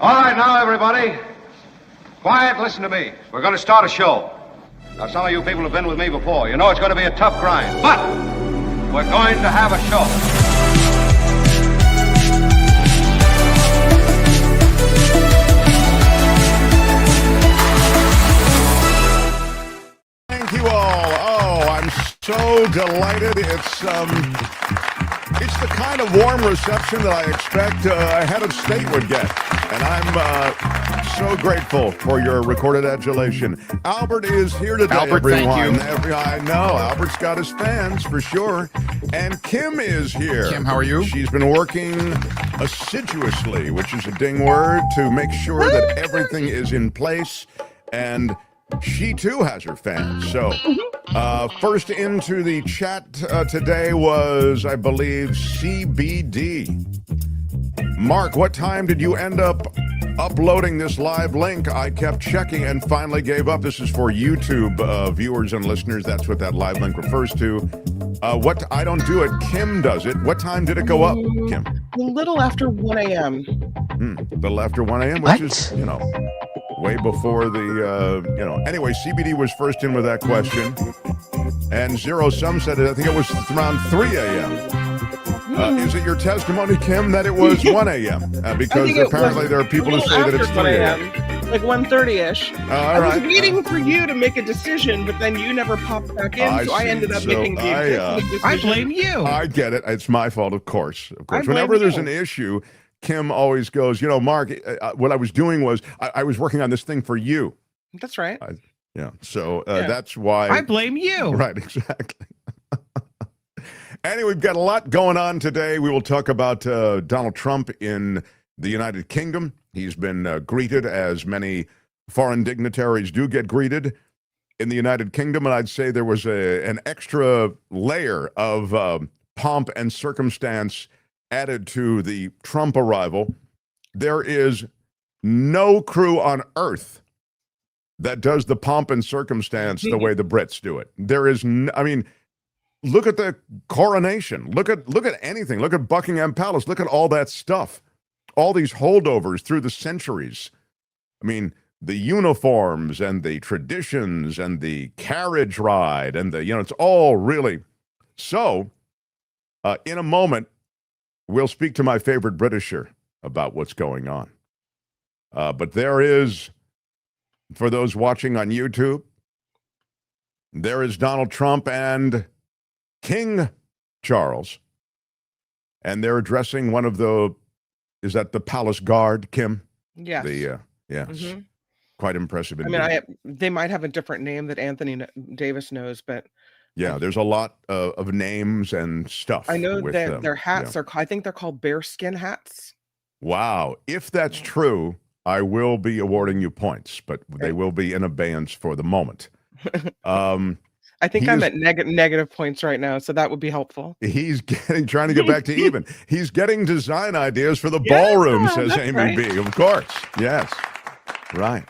All right, now, everybody. Quiet, listen to me. We're going to start a show. Now, some of you people have been with me before. You know it's going to be a tough grind, but we're going to have a show. Thank you all. Oh, I'm so delighted. It's the kind of warm reception that I expect a head of state would get. And I'm so grateful for your recorded adulation. Albert is here today, Albert, everyone. thank you. I know. Albert's got his fans, for sure. And Kim is here. Kim, how are you? She's been working assiduously, which is a ding word, to make sure that everything is in place. And she, too, has her fans. So, first into the chat today was, I believe, CBD. Mark, what time did you end up uploading this live link? I kept checking and finally gave up. This is for YouTube viewers and listeners. That's what that live link refers to. I don't do it. Kim does it. What time did it go up, Kim? A little after 1 a.m. A little after 1 a.m., which is, way before the, Anyway, CBD was first in with that question. And Zero Sum said it, I think it was around 3 a.m. Is it your testimony, Kim, that it was 1 a.m.? Because apparently there are people who say that it's 3 a.m. Like 1:30-ish. I was waiting for you to make a decision, but then you never popped back in, I ended up making the executive decision. I blame you. I get it. It's my fault, of course. Whenever there's an issue, Kim always goes, Mark, what I was doing was I was working on this thing for you. That's right. That's why. I blame you. Right, exactly. Anyway, we've got a lot going on today. We will talk about Donald Trump in the United Kingdom. He's been greeted as many foreign dignitaries do get greeted in the United Kingdom. And I'd say there was an extra layer of pomp and circumstance added to the Trump arrival. There is no crew on earth that does the pomp and circumstance the way the Brits do it. There is, look at the coronation. Look at anything. Look at Buckingham Palace. Look at all that stuff. All these holdovers through the centuries. The uniforms and the traditions and the carriage ride and it's all really. So, in a moment, we'll speak to my favorite Britisher about what's going on. But there is, for those watching on YouTube, there is Donald Trump and King Charles, and they're addressing one of is that the Palace Guard, Kim? Yes. Yes. Mm-hmm. Quite impressive. They might have a different name that Anthony Davis knows, but yeah, there's a lot of names and stuff. I know that their hats are, I think they're called bearskin hats. Wow. If that's true, I will be awarding you points, but they will be in abeyance for the moment. I think I'm at negative points right now, so that would be helpful. He's trying to get back to even. He's getting design ideas for the ballroom, says Amy right. B. Of course. Yes. Right.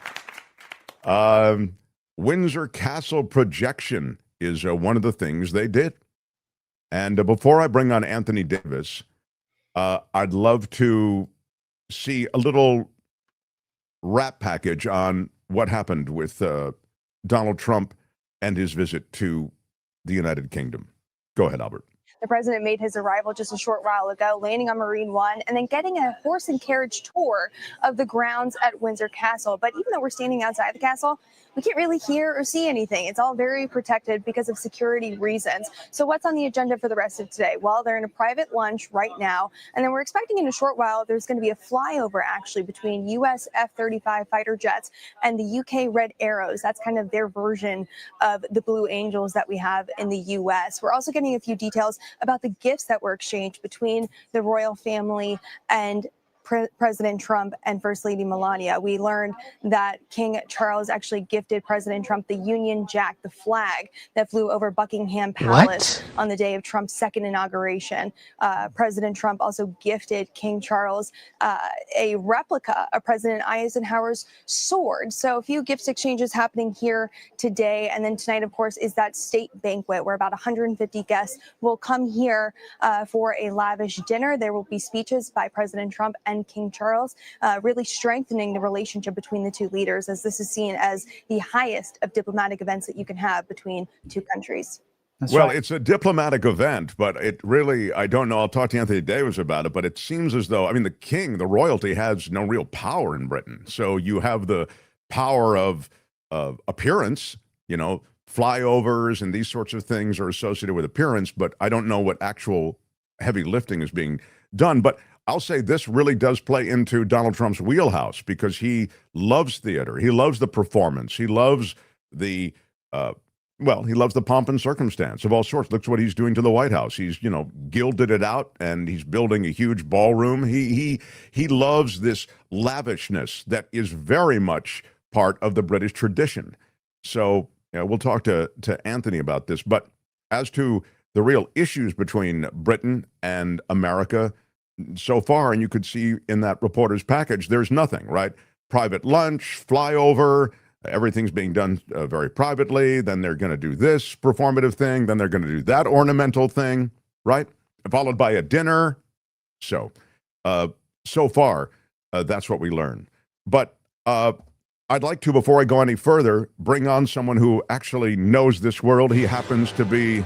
Windsor Castle projection is one of the things they did. And before I bring on Anthony Davis, I'd love to see a little wrap package on what happened with Donald Trump and his visit to the United Kingdom. Go ahead, Albert. The president made his arrival just a short while ago, landing on Marine One and then getting a horse and carriage tour of the grounds at Windsor Castle. But even though we're standing outside the castle, we can't really hear or see anything. It's all very protected because of security reasons. So what's on the agenda for the rest of today? Well, they're in a private lunch right now, and then we're expecting in a short while there's going to be a flyover actually between U.S. F-35 fighter jets and the U.K. Red Arrows. That's kind of their version of the Blue Angels that we have in the U.S. We're also getting a few details about the gifts that were exchanged between the royal family and President Trump and First Lady Melania. We learned that King Charles actually gifted President Trump the Union Jack, the flag that flew over Buckingham Palace on the day of Trump's second inauguration. President Trump also gifted King Charles a replica of President Eisenhower's sword. So a few gifts exchanges happening here today. And then tonight, of course, is that state banquet where about 150 guests will come here for a lavish dinner. There will be speeches by President Trump and and King Charles, really strengthening the relationship between the two leaders, as this is seen as the highest of diplomatic events that you can have between two countries. Well, it's a diplomatic event, but it really, I don't know. I'll talk to Anthony Davis about it, but it seems as though, I mean, the king, the royalty has no real power in Britain. So you have the power of appearance, flyovers and these sorts of things are associated with appearance, but I don't know what actual heavy lifting is being done. But I'll say this really does play into Donald Trump's wheelhouse because he loves theater. He loves the performance. He loves he loves the pomp and circumstance of all sorts. Look what he's doing to the White House. He's, gilded it out and he's building a huge ballroom. He loves this lavishness that is very much part of the British tradition. So we'll talk to Anthony about this. But as to the real issues between Britain and America so far, and you could see in that reporter's package, there's nothing, right? Private lunch, flyover, everything's being done very privately. Then they're going to do this performative thing. Then they're going to do that ornamental thing, right? Followed by a dinner. So far, that's what we learn. But I'd like to, before I go any further, bring on someone who actually knows this world. He happens to be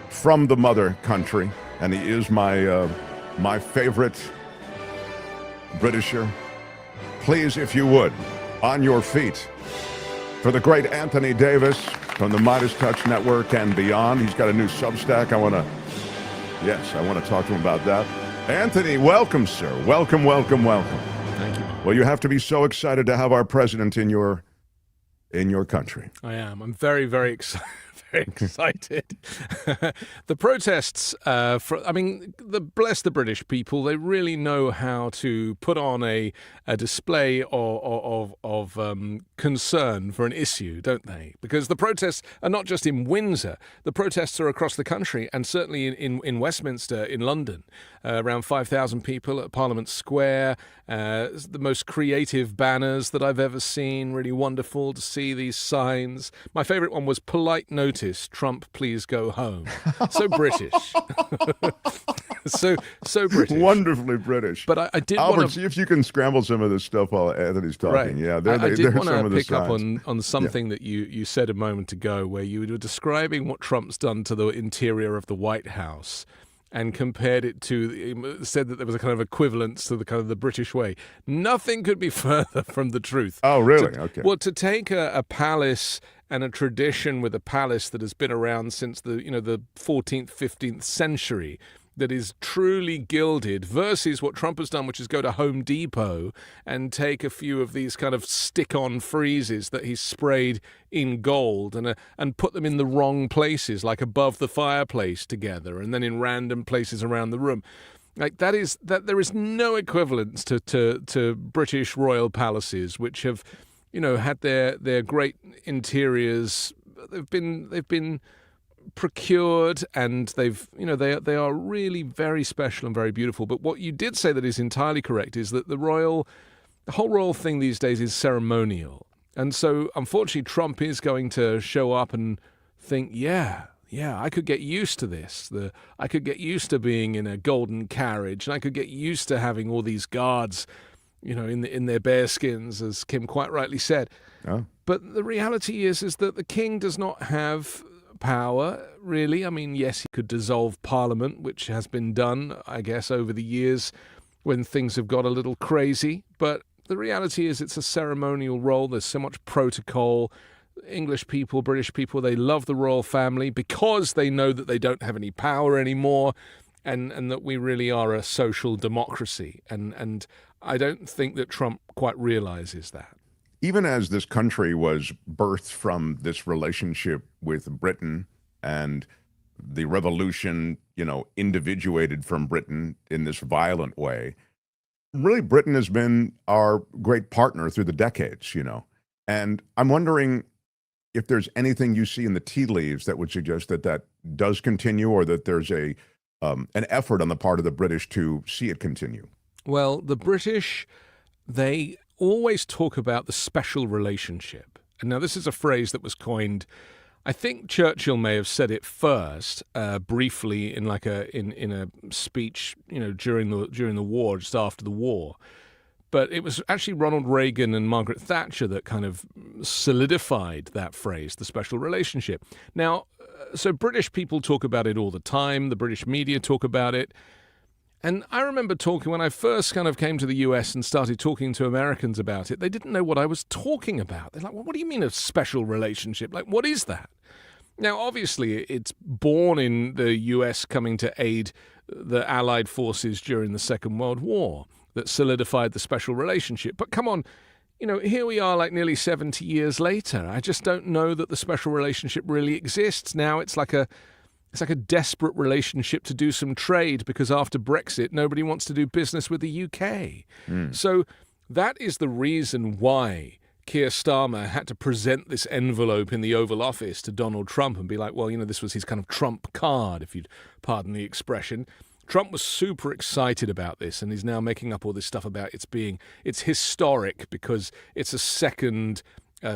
from the mother country, and he is my favorite Britisher. Please, if you would, on your feet, for the great Anthony Davis from the Midas Touch Network and beyond. He's got a new Substack. I want to talk to him about that. Anthony, welcome, sir. Welcome. Thank you. Well, you have to be so excited to have our president in your country. I am. I'm very, very excited. Very excited. The protests, bless the British people. They really know how to put on a display of concern for an issue, don't they? Because the protests are not just in Windsor. The protests are across the country, and certainly in Westminster, in London. Around 5,000 people at Parliament Square. The most creative banners that I've ever seen. Really wonderful to see these signs. My favourite one was polite notice. Trump, please go home. So British. so British. Wonderfully British. But I did Albert, want to see if you can scramble some of this stuff while Anthony's talking. Right. Yeah, I did want to pick up signs. on something that you said a moment ago, where you were describing what Trump's done to the interior of the White House, and compared it to, said that there was a kind of equivalence to the kind of the British way. Nothing could be further from the truth. Oh, really? Okay. Well, to take a palace and a tradition with a palace that has been around since the 14th, 15th century, that is truly gilded, versus what Trump has done, which is go to Home Depot and take a few of these kind of stick-on friezes that he's sprayed in gold and put them in the wrong places, like above the fireplace together, and then in random places around the room. Like that there is no equivalence to British royal palaces, which have, had their great interiors. They've been procured, and they are really very special and very beautiful. But what you did say that is entirely correct is that the whole royal thing these days is ceremonial. And so unfortunately Trump is going to show up and think, yeah, I could get used to this. I could get used to being in a golden carriage, and I could get used to having all these guards, in their bearskins, as Kim quite rightly said. Oh. But the reality is that the king does not have power, really. I mean, yes, he could dissolve Parliament, which has been done, I guess, over the years when things have got a little crazy. But the reality is it's a ceremonial role. There's so much protocol. English people, British people, they love the royal family because they know that they don't have any power anymore, and that we really are a social democracy. And I don't think that Trump quite realizes that. Even as this country was birthed from this relationship with Britain, and the revolution, individuated from Britain in this violent way, really Britain has been our great partner through the decades, And I'm wondering if there's anything you see in the tea leaves that would suggest that does continue, or that there's an effort on the part of the British to see it continue. Well, the British, they always talk about the special relationship. And now this is a phrase that was coined, I think Churchill may have said it first, briefly in a speech, during the war, just after the war. But it was actually Ronald Reagan and Margaret Thatcher that kind of solidified that phrase, the special relationship. Now, so British people talk about it all the time. The British media talk about it. And I remember talking, when I first kind of came to the US and started talking to Americans about it, they didn't know what I was talking about. They're like, well, what do you mean a special relationship? Like, what is that? Now, obviously, it's born in the US coming to aid the Allied forces during the Second World War that solidified the special relationship. But come on, here we are like nearly 70 years later. I just don't know that the special relationship really exists. Now it's like a desperate relationship to do some trade because after Brexit, nobody wants to do business with the UK. So that is the reason why Keir Starmer had to present this envelope in the Oval Office to Donald Trump and be like, well, this was his kind of Trump card, if you'd pardon the expression. Trump was super excited about this, and he's now making up all this stuff about it's historic because it's a second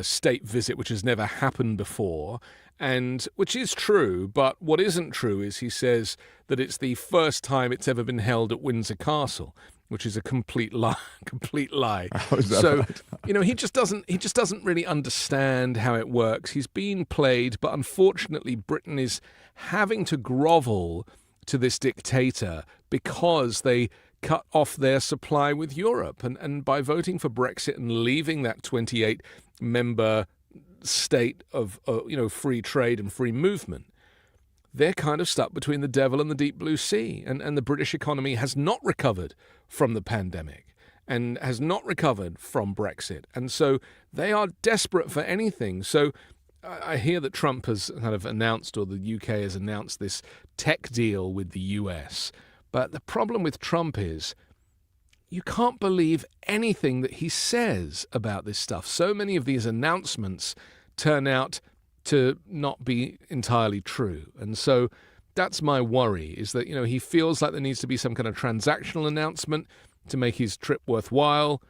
state visit which has never happened before, and which is true. But what isn't true is he says that it's the first time it's ever been held at Windsor Castle, which is a complete lie. Complete lie. So right? he just doesn't really understand how it works. He's being played, but unfortunately, Britain is having to grovel to this dictator because they cut off their supply with Europe. And by voting for Brexit and leaving that 28-member state of free trade and free movement, they're kind of stuck between the devil and the deep blue sea. And the British economy has not recovered from the pandemic and has not recovered from Brexit. And so they are desperate for anything. So I hear that Trump has kind of announced, or the UK has announced, this tech deal with the US. But the problem with Trump is you can't believe anything that he says about this stuff. So many of these announcements turn out to not be entirely true. And so that's my worry, is that, he feels like there needs to be some kind of transactional announcement to make his trip worthwhile,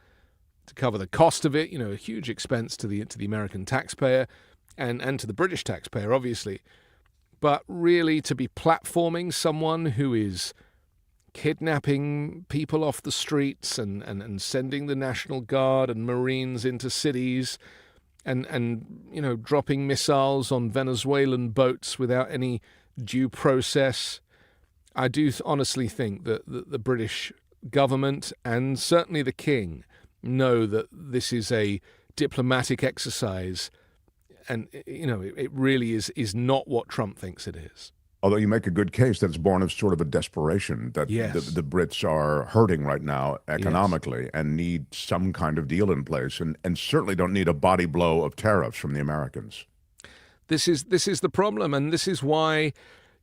to cover the cost of it, a huge expense to the American taxpayer. And to the British taxpayer, obviously. But really to be platforming someone who is kidnapping people off the streets and sending the National Guard and Marines into cities and dropping missiles on Venezuelan boats without any due process. I do honestly think that the British government and certainly the King know that this is a diplomatic exercise. And, it really is not what Trump thinks it is. Although you make a good case that it's born of sort of a desperation that the Brits are hurting right now economically and need some kind of deal in place and certainly don't need a body blow of tariffs from the Americans. This is the problem, and this is why,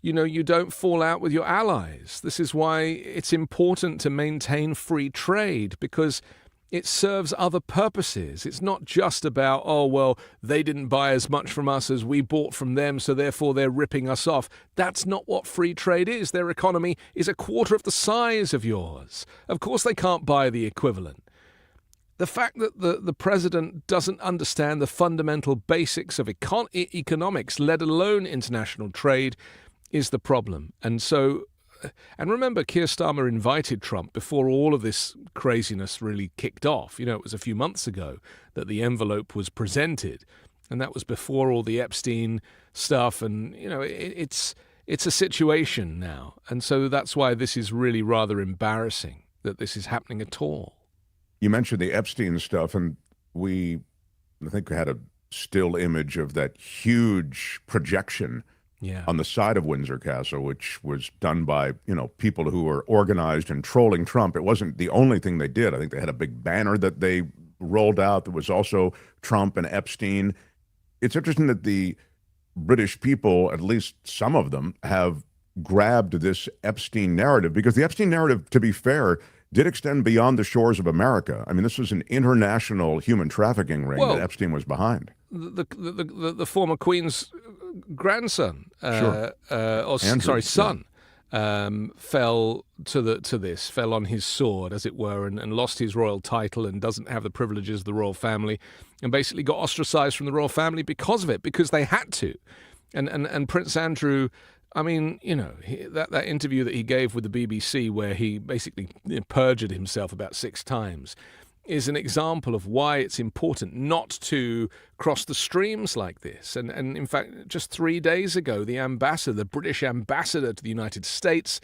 you don't fall out with your allies. This is why it's important to maintain free trade, because it serves other purposes. It's not just about, oh, well, they didn't buy as much from us as we bought from them, so therefore they're ripping us off. That's not what free trade is. Their economy is a quarter of the size of yours. Of course they can't buy the equivalent. The fact that the president doesn't understand the fundamental basics of economics, let alone international trade, is the problem. And remember, Keir Starmer invited Trump before all of this craziness really kicked off. It was a few months ago that the envelope was presented, and that was before all the Epstein stuff. And, it's a situation now. And so that's why this is really rather embarrassing that this is happening at all. You mentioned the Epstein stuff, and I think we had a still image of that huge projection on the side of Windsor Castle, which was done by, people who were organized and trolling Trump. It wasn't the only thing they did. I think they had a big banner that they rolled out that was also Trump and Epstein. It's interesting that the British people, at least some of them, have grabbed this Epstein narrative, because the Epstein narrative, to be fair, did extend beyond the shores of America. I mean, this was an international human trafficking ring that Epstein was behind. The former Queen's grandson, son, fell fell on his sword, as it were, and lost his royal title and doesn't have the privileges of the royal family, and basically got ostracized from the royal family because of it, because they had to. And Prince Andrew, I mean, that interview that he gave with the BBC where he basically perjured himself about 6 times is an example of why it's important not to cross the streams like this. And in fact, just 3 days ago, the British ambassador to the United States,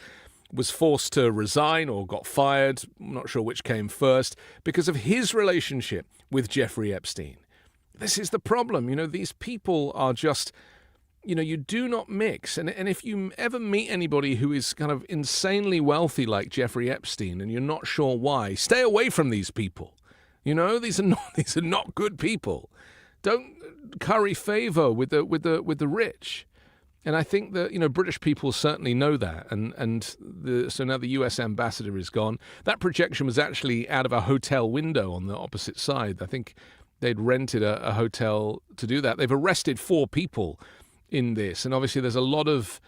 was forced to resign or got fired, I'm not sure which came first, because of his relationship with Jeffrey Epstein. This is the problem. These people are just... you do not mix. And if you ever meet anybody who is kind of insanely wealthy like Jeffrey Epstein and you're not sure why, stay away from these people. These are not good people. Don't curry favor with the rich. And I think that, British people certainly know that. So now the US ambassador is gone. That projection was actually out of a hotel window on the opposite side. I think they'd rented a hotel to do that. They've arrested 4 people in this. And obviously there's a lot of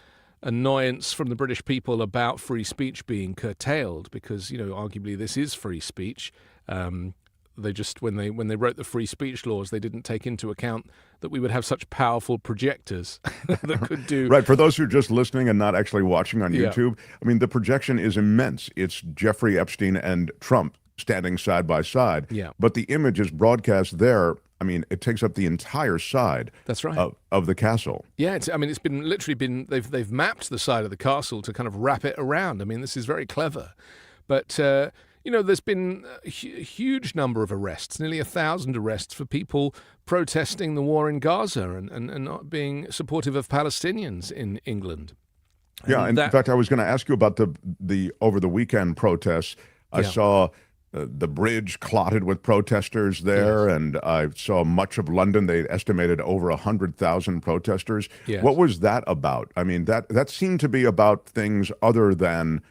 annoyance from the British people about free speech being curtailed because, arguably this is free speech. They just, when they wrote the free speech laws, they didn't take into account that we would have such powerful projectors that could do... Right. For those who are just listening and not actually watching on YouTube, I mean, the projection is immense. It's Jeffrey Epstein and Trump standing side by side. Yeah. But the image is broadcast there. I mean, it takes up the entire side. That's right. Of the castle. Yeah, it's been literally they've mapped the side of the castle to kind of wrap it around. I mean, this is very clever. But, there's been a huge number of arrests, nearly 1,000 arrests for people protesting the war in Gaza and not being supportive of Palestinians in England. Yeah, and in fact, I was going to ask you about the over the weekend protests. I saw... the bridge clotted with protesters there, and I saw much of London. They estimated over 100,000 protesters. Yes. What was that about? I mean, that seemed to be about things other than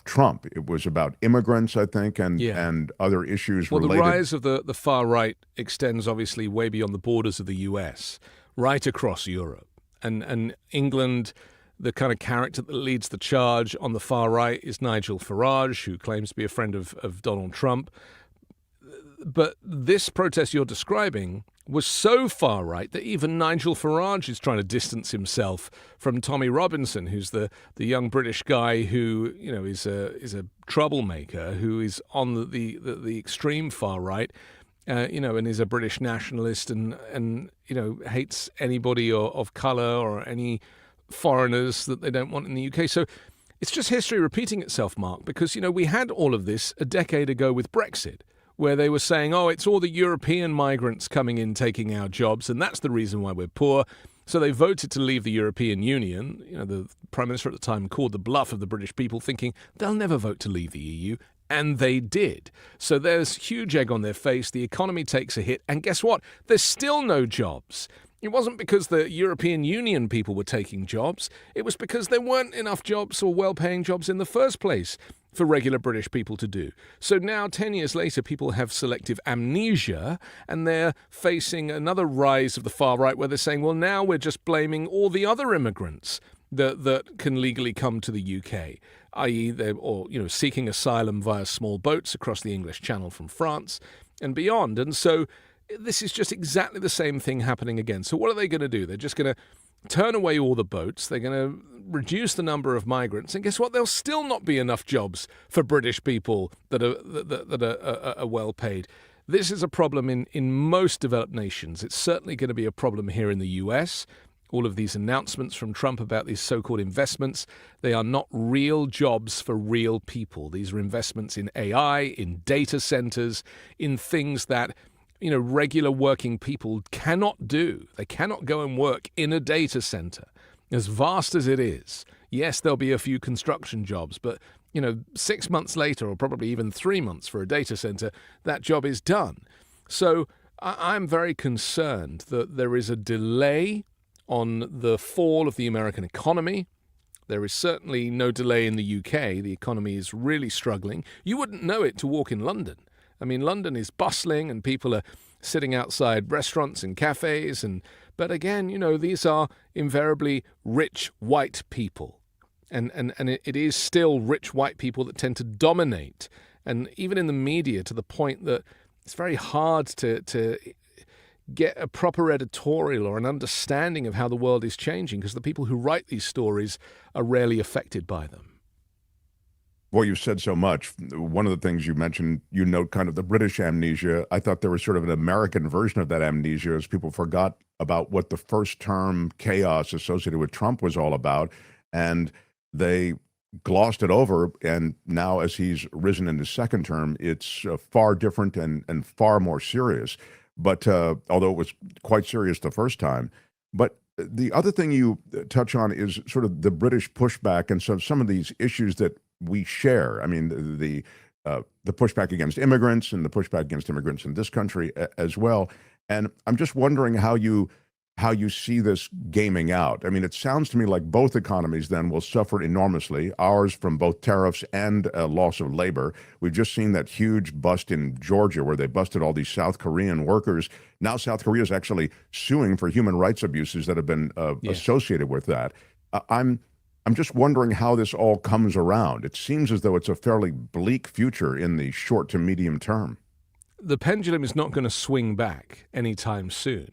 Trump. It was about immigrants, I think, and other issues related. Well, the rise of the far right extends obviously way beyond the borders of the US, right across Europe. And England... The kind of character that leads the charge on the far right is Nigel Farage, who claims to be a friend of Donald Trump. But this protest you're describing was so far right that even Nigel Farage is trying to distance himself from Tommy Robinson, who's the young British guy who is a troublemaker, who is on the extreme far right. And is a British nationalist and hates anybody of colour or any foreigners that they don't want in the UK. So it's just history repeating itself, Mark, because, we had all of this a decade ago with Brexit, where they were saying, it's all the European migrants coming in, taking our jobs, and that's the reason why we're poor. So they voted to leave the European Union. The Prime Minister at the time called the bluff of the British people, thinking they'll never vote to leave the EU. And they did. So there's huge egg on their face. The economy takes a hit. And guess what? There's still no jobs. It wasn't because the European Union people were taking jobs. It was because there weren't enough jobs or well-paying jobs in the first place for regular British people to do. So now, 10 years later, people have selective amnesia, and they're facing another rise of the far right where they're saying, well, now we're just blaming all the other immigrants that can legally come to the UK, i.e. they're seeking asylum via small boats across the English Channel from France and beyond. And so this is just exactly the same thing happening again. So what are they going to do? They're just going to turn away all the boats. They're going to reduce the number of migrants. And guess what? There'll still not be enough jobs for British people that are well paid. This is a problem in most developed nations. It's certainly going to be a problem here in the US. All of these announcements from Trump about these so-called investments, they are not real jobs for real people. These are investments in AI, in data centers, in things that regular working people cannot do. They cannot go and work in a data center, as vast as it is. Yes, there'll be a few construction jobs, but 6 months later, or probably even 3 months for a data center, that job is done. So I'm very concerned that there is a delay on the fall of the American economy. There is certainly no delay in the UK. The economy is really struggling. You wouldn't know it to walk in London. I mean, London is bustling and people are sitting outside restaurants and cafes. But again, these are invariably rich white people. And it is still rich white people that tend to dominate, and even in the media, to the point that it's very hard to get a proper editorial or an understanding of how the world is changing, because the people who write these stories are rarely affected by them. Well, you've said so much. One of the things you mentioned, you note kind of the British amnesia. I thought there was sort of an American version of that amnesia, as people forgot about what the first term chaos associated with Trump was all about, and they glossed it over. And now, as he's risen in his second term, it's far different and far more serious. But although it was quite serious the first time. But the other thing you touch on is sort of the British pushback and some of these issues that we share. I mean, the pushback against immigrants and the pushback against immigrants in this country as well. And I'm just wondering how you see this gaming out. I mean, it sounds to me like both economies then will suffer enormously, ours from both tariffs and loss of labor. We've just seen that huge bust in Georgia where they busted all these South Korean workers. Now South Korea is actually suing for human rights abuses that have been associated with that. I'm just wondering how this all comes around. It seems as though it's a fairly bleak future in the short to medium term. The pendulum is not going to swing back anytime soon.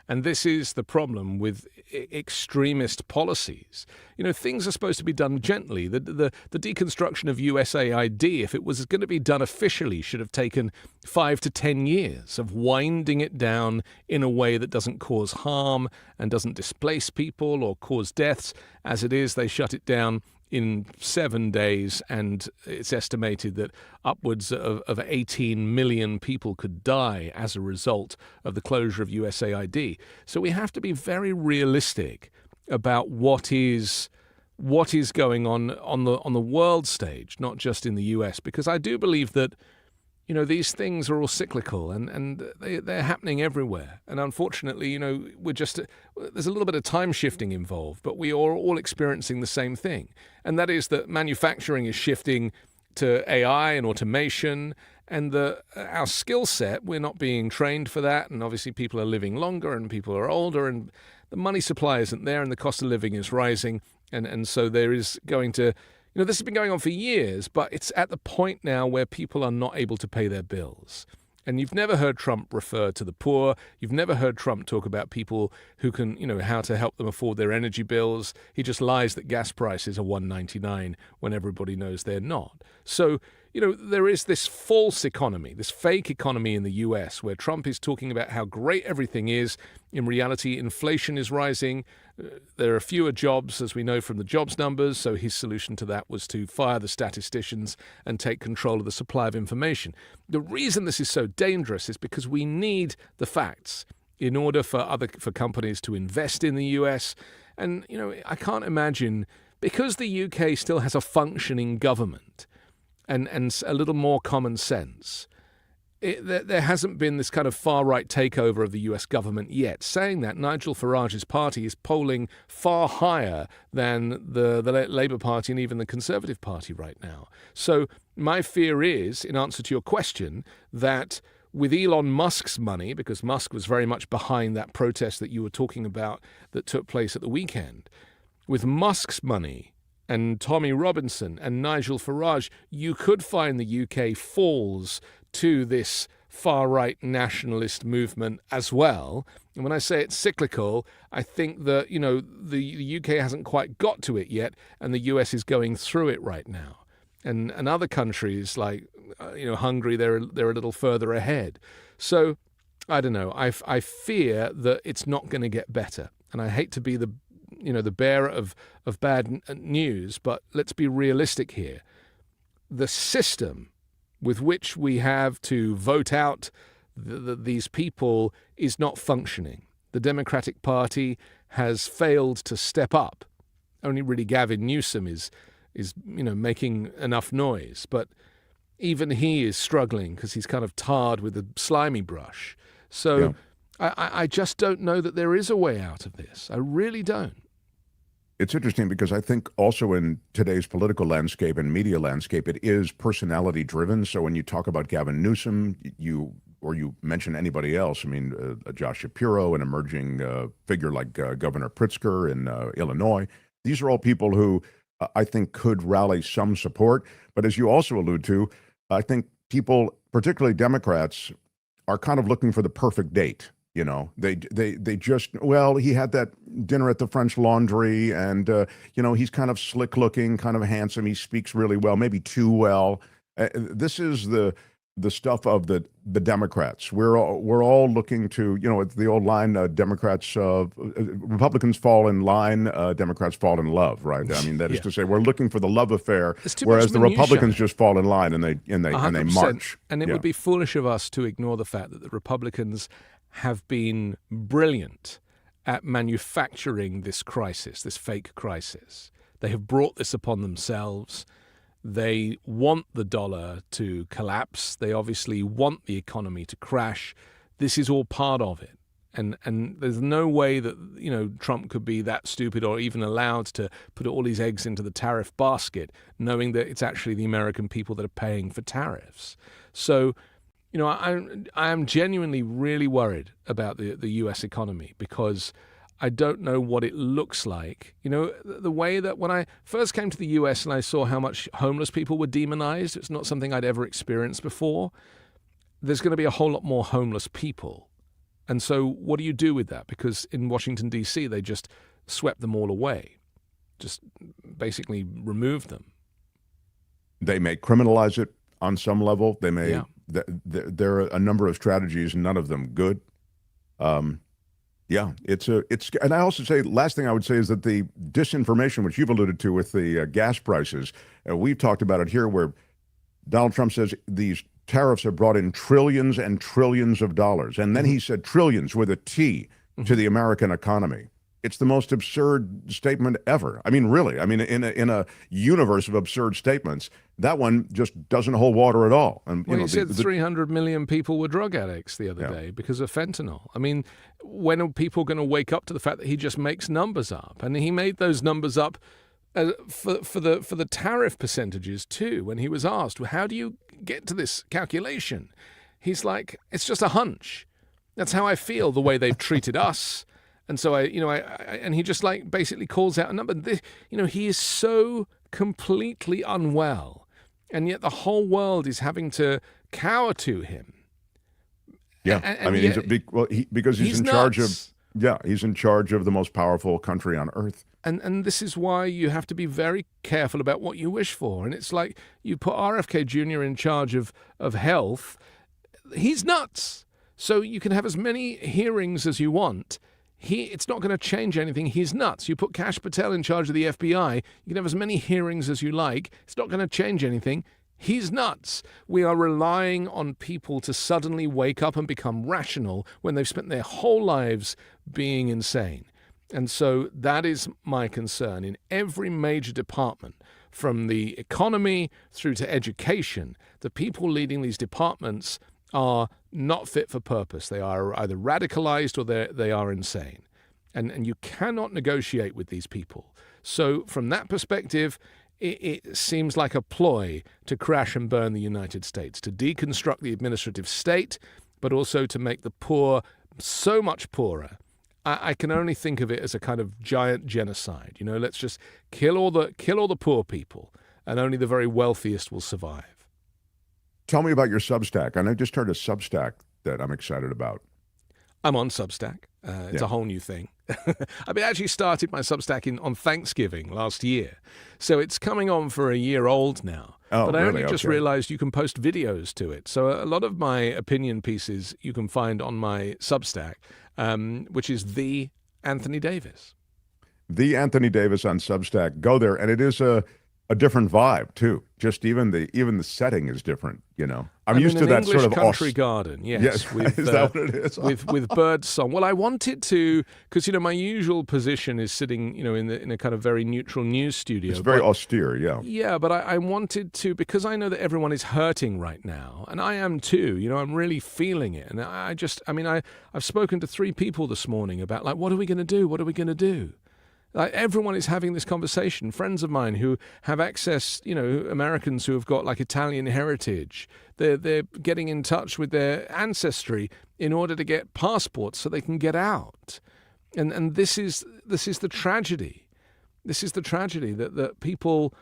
And this is the problem with extremist policies. You know, things are supposed to be done gently. The deconstruction of USAID, if it was going to be done officially, should have taken 5 to 10 years of winding it down in a way that doesn't cause harm and doesn't displace people or cause deaths. As it is, they shut it down in 7 days, and it's estimated that upwards of 18 million people could die as a result of the closure of USAID. So we have to be very realistic about what is going on the world stage, not just in the US, because I do believe that, you know, these things are all cyclical and they're happening everywhere. And unfortunately, you know, there's a little bit of time shifting involved, but we are all experiencing the same thing. And that is that manufacturing is shifting to AI and automation, and our skill set, we're not being trained for that. And obviously people are living longer and people are older and the money supply isn't there and the cost of living is rising. And so there is going to, you know, this has been going on for years, but it's at the point now where people are not able to pay their bills. And you've never heard Trump refer to the poor. You've never heard Trump talk about people who can, you know, how to help them afford their energy bills. He just lies that gas prices are $1.99 when everybody knows they're not. So, you know, there is this false economy, this fake economy in the US where Trump is talking about how great everything is. In reality, inflation is rising. There are fewer jobs, as we know from the jobs numbers. So his solution to that was to fire the statisticians and take control of the supply of information. The reason this is so dangerous is because we need the facts in order for companies to invest in the US. And, you know, I can't imagine, because the UK still has a functioning government and a little more common sense, there hasn't been this kind of far-right takeover of the US government yet. Saying that, Nigel Farage's party is polling far higher than the Labour Party and even the Conservative Party right now. So my fear is, in answer to your question, that with Elon Musk's money, because Musk was very much behind that protest that you were talking about that took place at the weekend, with Musk's money and Tommy Robinson and Nigel Farage, you could find the UK falls to this far-right nationalist movement as well. And when I say it's cyclical, I think that, you know, the UK hasn't quite got to it yet, and the US is going through it right now. And other countries like, you know, Hungary, they're a little further ahead. So I don't know. I fear that it's not going to get better. And I hate to be the bearer of bad news, but let's be realistic here. The system with which we have to vote out these people is not functioning. The Democratic Party has failed to step up. Only really Gavin Newsom is making enough noise, but even he is struggling because he's kind of tarred with a slimy brush. So yeah. I just don't know that there is a way out of this. I really don't. It's interesting because I think also in today's political landscape and media landscape, it is personality driven. So when you talk about Gavin Newsom, you mention anybody else, I mean, Josh Shapiro, an emerging figure like Governor Pritzker in Illinois, these are all people who I think could rally some support. But as you also allude to, I think people, particularly Democrats, are kind of looking for the perfect date. You know, they just, well, he had that dinner at the French Laundry, and you know, he's kind of slick looking, kind of handsome. He speaks really well, maybe too well. This is the stuff of the Democrats. We're all looking to, you know, it's the old line, Republicans fall in line, Democrats fall in love, right? I mean, that is to say, we're looking for the love affair, whereas the Republicans just fall in line and they march. And it would be foolish of us to ignore the fact that the Republicans have been brilliant at manufacturing this crisis, this fake crisis. They have brought this upon themselves. They want the dollar to collapse. They obviously want the economy to crash. This is all part of it. And there's no way that, you know, Trump could be that stupid or even allowed to put all his eggs into the tariff basket, knowing that it's actually the American people that are paying for tariffs. So, you know, I am genuinely really worried about the U.S. economy, because I don't know what it looks like. You know, the way that when I first came to the U.S. and I saw how much homeless people were demonized, it's not something I'd ever experienced before. There's going to be a whole lot more homeless people. And so what do you do with that? Because in Washington, D.C., they just swept them all away, just basically removed them. They may criminalize it on some level. They may. Yeah. There are a number of strategies, none of them good. Yeah, it's and I also say, last thing I would say is that the disinformation, which you've alluded to with the gas prices, we've talked about it here, where Donald Trump says these tariffs have brought in trillions and trillions of dollars. And then he said trillions with a T to the American economy. It's the most absurd statement ever. I mean, really, I mean, in a universe of absurd statements, that one just doesn't hold water at all. And well, he said 300 million people were drug addicts the other day because of fentanyl. I mean, when are people going to wake up to the fact that he just makes numbers up? And he made those numbers up for the tariff percentages too. When he was asked, well, how do you get to this calculation? He's like, it's just a hunch. That's how I feel the way they've treated us. And so and he just like basically calls out a number. He is so completely unwell, and yet the whole world is having to cower to him. Yeah, and I mean, because he's in charge of. Yeah, he's in charge of the most powerful country on earth. And this is why you have to be very careful about what you wish for. And it's like you put RFK Jr. in charge of health. He's nuts. So you can have as many hearings as you want. It's not going to change anything. He's nuts. You put Kash Patel in charge of the FBI. You can have as many hearings as you like. It's not going to change anything. He's nuts. We are relying on people to suddenly wake up and become rational when they've spent their whole lives being insane. And so that is my concern. In every major department, from the economy through to education, the people leading these departments are not fit for purpose. They are either radicalized or they are insane. And you cannot negotiate with these people. So from that perspective, it seems like a ploy to crash and burn the United States, to deconstruct the administrative state, but also to make the poor so much poorer. I can only think of it as a kind of giant genocide. You know, let's just kill all the poor people, and only the very wealthiest will survive. Tell me about your Substack. And I just heard a Substack that I'm excited about. I'm on Substack. It's a whole new thing. I actually started my Substack on Thanksgiving last year. So it's coming on for a year old now. Oh, but I really? only just realized you can post videos to it. So a lot of my opinion pieces you can find on my Substack, which is The Anthony Davis. The Anthony Davis on Substack. Go there. And it is a different vibe too. Just even the setting is different, you know. I'm used to that English sort of country garden, yes. With, is that what it is? with bird song. Well, I wanted to, because my usual position is sitting, in a kind of very neutral news studio. It's very austere, yeah. Yeah, but I wanted to, because I know that everyone is hurting right now, and I am too. I'm really feeling it, and I've spoken to 3 people this morning about like, what are we going to do? What are we going to do? Like everyone is having this conversation. Friends of mine who have access, Americans who have got like Italian heritage, they're getting in touch with their ancestry in order to get passports so they can get out. And this is the tragedy. This is the tragedy that people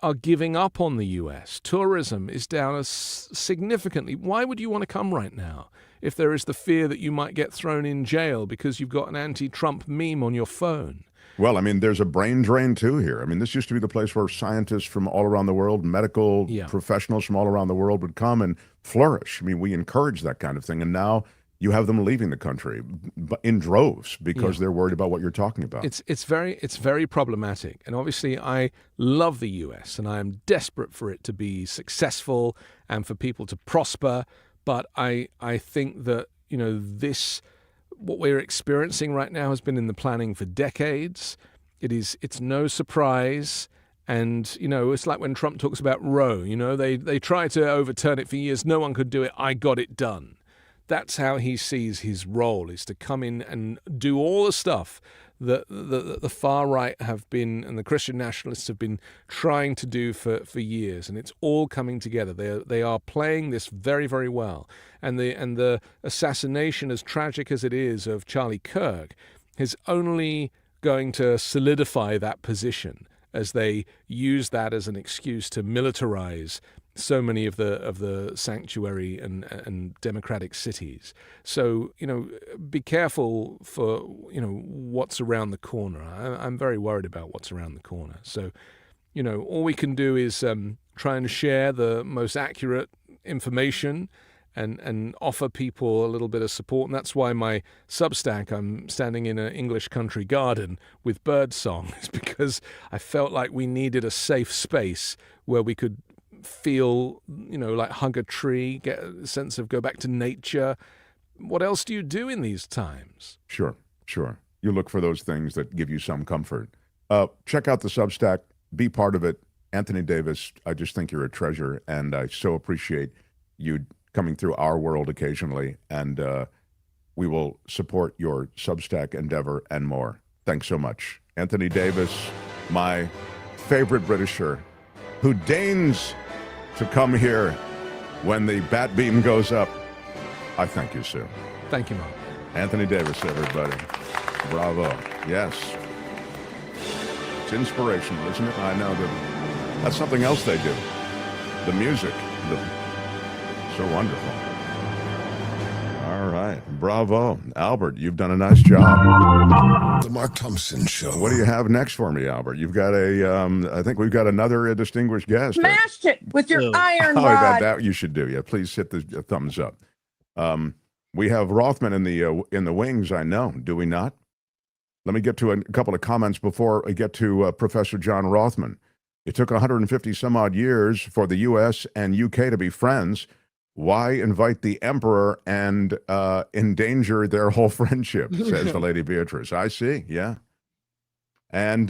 are giving up on the US. Tourism is down significantly. Why would you want to come right now if there is the fear that you might get thrown in jail because you've got an anti-Trump meme on your phone? Well, I mean, there's a brain drain, too, here. I mean, this used to be the place where scientists from all around the world, medical professionals from all around the world would come and flourish. I mean, we encourage that kind of thing. And now you have them leaving the country in droves because they're worried about what you're talking about. It's very problematic. And obviously, I love the US, and I am desperate for it to be successful and for people to prosper. But I think that, what we're experiencing right now has been in the planning for decades. It's no surprise. And, it's like when Trump talks about Roe, they tried to overturn it for years. No one could do it. I got it done. That's how he sees his role, is to come in and do all the stuff that the far right have been and the Christian nationalists have been trying to do for years. And it's all coming together. They are playing this very, very well. And the assassination, as tragic as it is, of Charlie Kirk is only going to solidify that position as they use that as an excuse to militarize so many of the sanctuary and democratic cities. So, be careful for, what's around the corner. I'm very worried about what's around the corner. So, all we can do is try and share the most accurate information and offer people a little bit of support. And that's why my Substack, I'm standing in an English country garden with birdsong, is because I felt like we needed a safe space where we could feel, like hug a tree, get a sense of go back to nature. What else do you do in these times? Sure. You look for those things that give you some comfort. Check out the Substack. Be part of it. Anthony Davis, I just think you're a treasure, and I so appreciate you coming through our world occasionally, and we will support your Substack endeavor and more. Thanks so much. Anthony Davis, my favorite Britisher, who deigns to come here when the bat beam goes up. I thank you, sir. Thank you, Mark. Anthony Davis, everybody. Bravo. Yes. It's inspirational, isn't it? I know that's something else they do. The music. So wonderful. All right. Bravo. Albert, you've done a nice job. The Mark Thompson Show. What do you have next for me, Albert? You've got I think we've got another distinguished guest. Smashed it with your iron rod. That you should do. Yeah, please hit the thumbs up. We have Rothmann in the wings, I know. Do we not? Let me get to a couple of comments before I get to Professor John Rothmann. It took 150 some odd years for the U.S. and UK to be friends. Why invite the emperor and endanger their whole friendship, says the Lady Beatrice. I see, yeah. And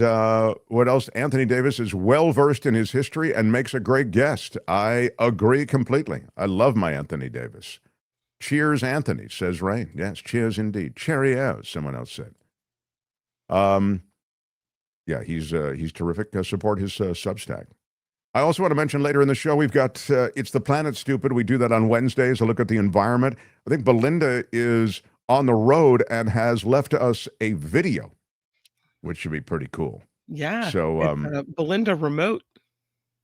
what else? Anthony Davis is well-versed in his history and makes a great guest. I agree completely. I love my Anthony Davis. Cheers, Anthony, says Rain. Yes, cheers indeed. Cheerio, someone else said. Yeah, he's terrific. Support his Substack. I also want to mention later in the show, we've got It's the Planet Stupid. We do that on Wednesdays, a look at the environment. I think Belinda is on the road and has left us a video, which should be pretty cool. Yeah. So Belinda remote.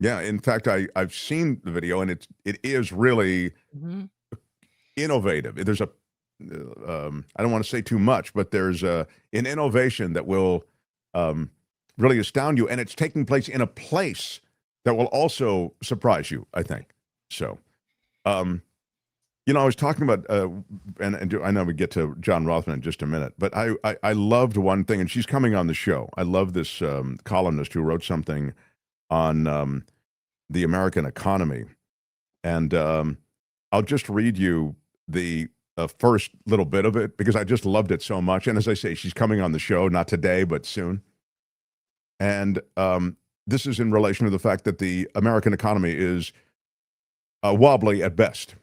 Yeah, in fact, I've seen the video, and it is really innovative. There's I don't want to say too much, but there's an innovation that will really astound you, and it's taking place in a place that will also surprise you, I think. So, I was talking about, and I know we get to John Rothmann in just a minute, but I loved one thing, and she's coming on the show. I love this columnist who wrote something on the American economy, and I'll just read you the first little bit of it because I just loved it so much. And as I say, she's coming on the show, not today, but soon. And this is in relation to the fact that the American economy is wobbly at best.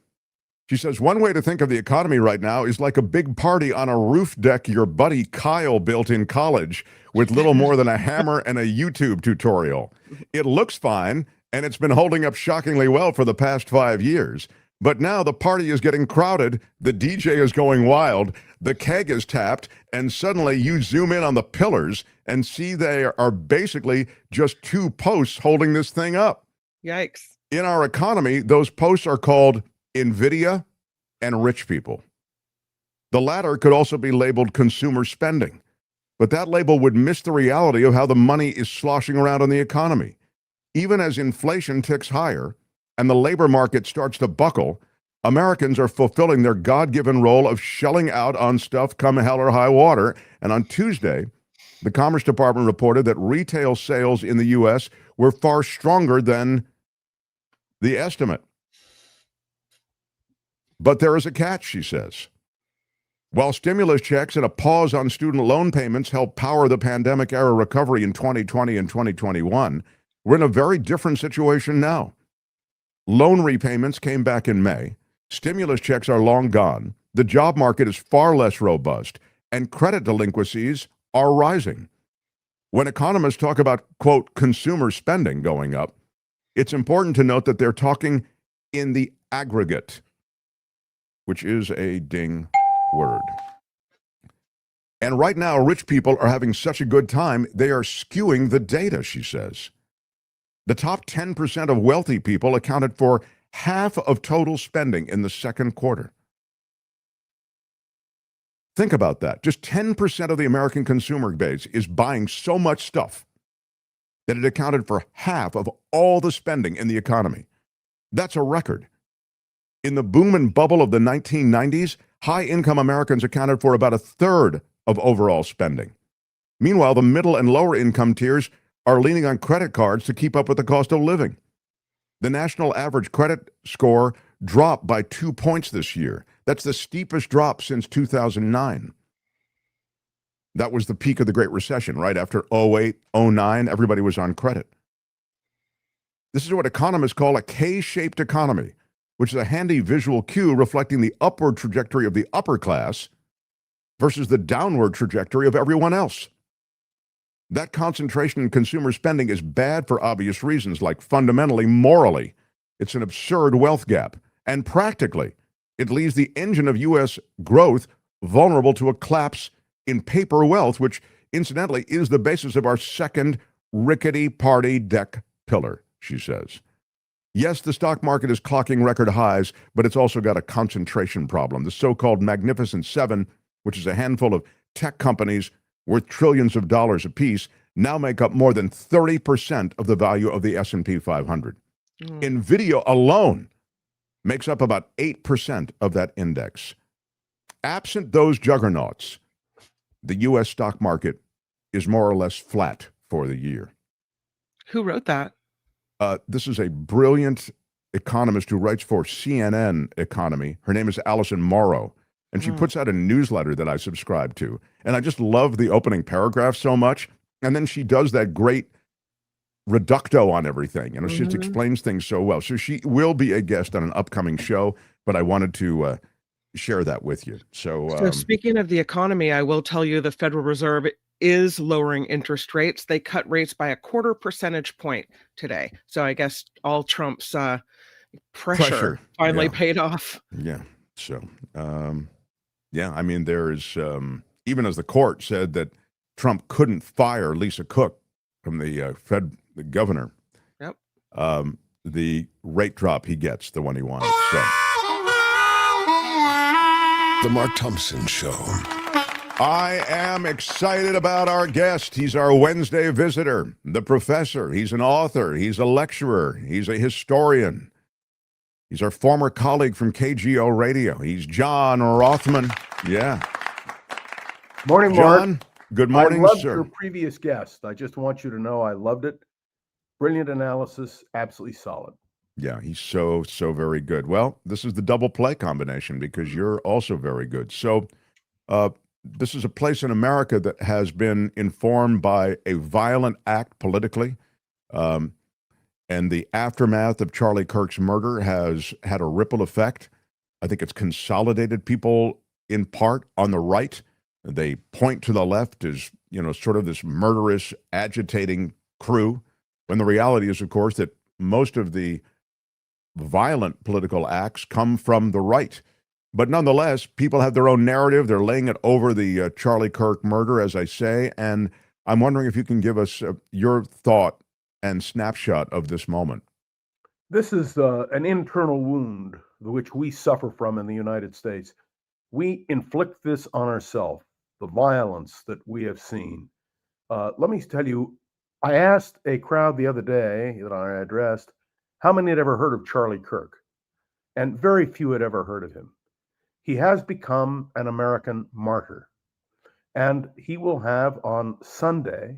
She says, one way to think of the economy right now is like a big party on a roof deck your buddy Kyle built in college with little more than a hammer and a YouTube tutorial. It looks fine, and it's been holding up shockingly well for the past 5 years. But now the party is getting crowded, the DJ is going wild, the keg is tapped, and suddenly you zoom in on the pillars and see they are basically just two posts holding this thing up. Yikes. In our economy, those posts are called Nvidia and rich people. The latter could also be labeled consumer spending, but that label would miss the reality of how the money is sloshing around in the economy. Even as inflation ticks higher and the labor market starts to buckle, Americans are fulfilling their God-given role of shelling out on stuff come hell or high water. And on Tuesday, the Commerce Department reported that retail sales in the U.S. were far stronger than the estimate. But there is a catch, she says. While stimulus checks and a pause on student loan payments helped power the pandemic-era recovery in 2020 and 2021, we're in a very different situation now. Loan repayments came back in May. Stimulus checks are long gone. The job market is far less robust, and credit delinquencies are rising. When economists talk about, quote, consumer spending going up, it's important to note that they're talking in the aggregate, which is a ding word. And right now, rich people are having such a good time, they are skewing the data, she says. The top 10% of wealthy people accounted for half of total spending in the second quarter. Think about that. Just 10% of the American consumer base is buying so much stuff that it accounted for half of all the spending in the economy. That's a record. In the boom and bubble of the 1990s, high-income Americans accounted for about a third of overall spending. Meanwhile, the middle and lower income tiers are leaning on credit cards to keep up with the cost of living. The national average credit score dropped by 2 points this year. That's the steepest drop since 2009. That was the peak of the Great Recession, right after 08, 09, everybody was on credit. This is what economists call a K-shaped economy, which is a handy visual cue reflecting the upward trajectory of the upper class versus the downward trajectory of everyone else. That concentration in consumer spending is bad for obvious reasons, like fundamentally, morally, it's an absurd wealth gap. And practically, it leaves the engine of U.S. growth vulnerable to a collapse in paper wealth, which incidentally is the basis of our second rickety party deck pillar, she says. Yes, the stock market is clocking record highs, but it's also got a concentration problem. The so-called Magnificent Seven, which is a handful of tech companies worth trillions of dollars apiece, now make up more than 30% of the value of the S&P 500. NVIDIA alone makes up about 8% of that index. Absent those juggernauts, the U.S. stock market is more or less flat for the year. Who wrote that? This is a brilliant economist who writes for CNN Economy. Her name is Allison Morrow, and she puts out a newsletter that I subscribe to. And I just love the opening paragraph so much. And then she does that great reducto on everything. She just explains things so well. So she will be a guest on an upcoming show, but I wanted to share that with you. So speaking of the economy, I will tell you the Federal Reserve is lowering interest rates. They cut rates by 1/4 percentage point today. So I guess all Trump's pressure finally paid off. Yeah. So, I mean, there's, even as the court said that Trump couldn't fire Lisa Cook from the the governor. Yep. The rate drop he gets, the one he wanted. So. The Mark Thompson Show. I am excited about our guest. He's our Wednesday visitor, the professor. He's an author. He's a lecturer. He's a historian. He's our former colleague from KGO Radio. He's John Rothmann. Yeah. Morning, Mark. John, good morning, I loved sir. your previous guest. I just want you to know I loved it. Brilliant analysis, absolutely solid. Yeah, he's so very good. Well, this is the double play combination because you're also very good. So this is a place in America that has been informed by a violent act politically. And the aftermath of Charlie Kirk's murder has had a ripple effect. I think it's consolidated people in part on the right. They point to the left as, sort of this murderous, agitating crew, when the reality is, of course, that most of the violent political acts come from the right. But nonetheless, people have their own narrative. They're laying it over the Charlie Kirk murder, as I say. And I'm wondering if you can give us your thought and snapshot of this moment. This is an internal wound which we suffer from in the United States. We inflict this on ourselves, the violence that we have seen. Let me tell you, I asked a crowd the other day that I addressed how many had ever heard of Charlie Kirk, and very few had ever heard of him. He has become an American martyr, and he will have on Sunday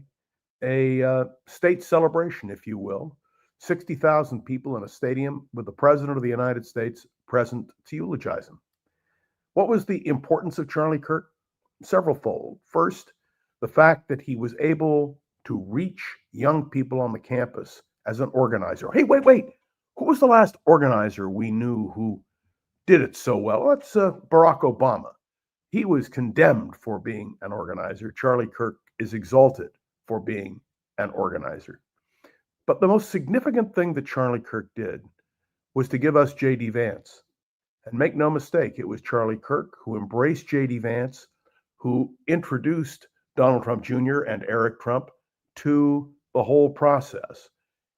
a state celebration, if you will, 60,000 people in a stadium with the President of the United States present to eulogize him. What was the importance of Charlie Kirk? Severalfold. First, the fact that he was able to reach young people on the campus as an organizer. Hey, wait. Who was the last organizer we knew who did it so well? That's Barack Obama. He was condemned for being an organizer. Charlie Kirk is exalted for being an organizer. But the most significant thing that Charlie Kirk did was to give us J.D. Vance. And make no mistake, it was Charlie Kirk who embraced J.D. Vance, who introduced Donald Trump Jr. and Eric Trump to the whole process.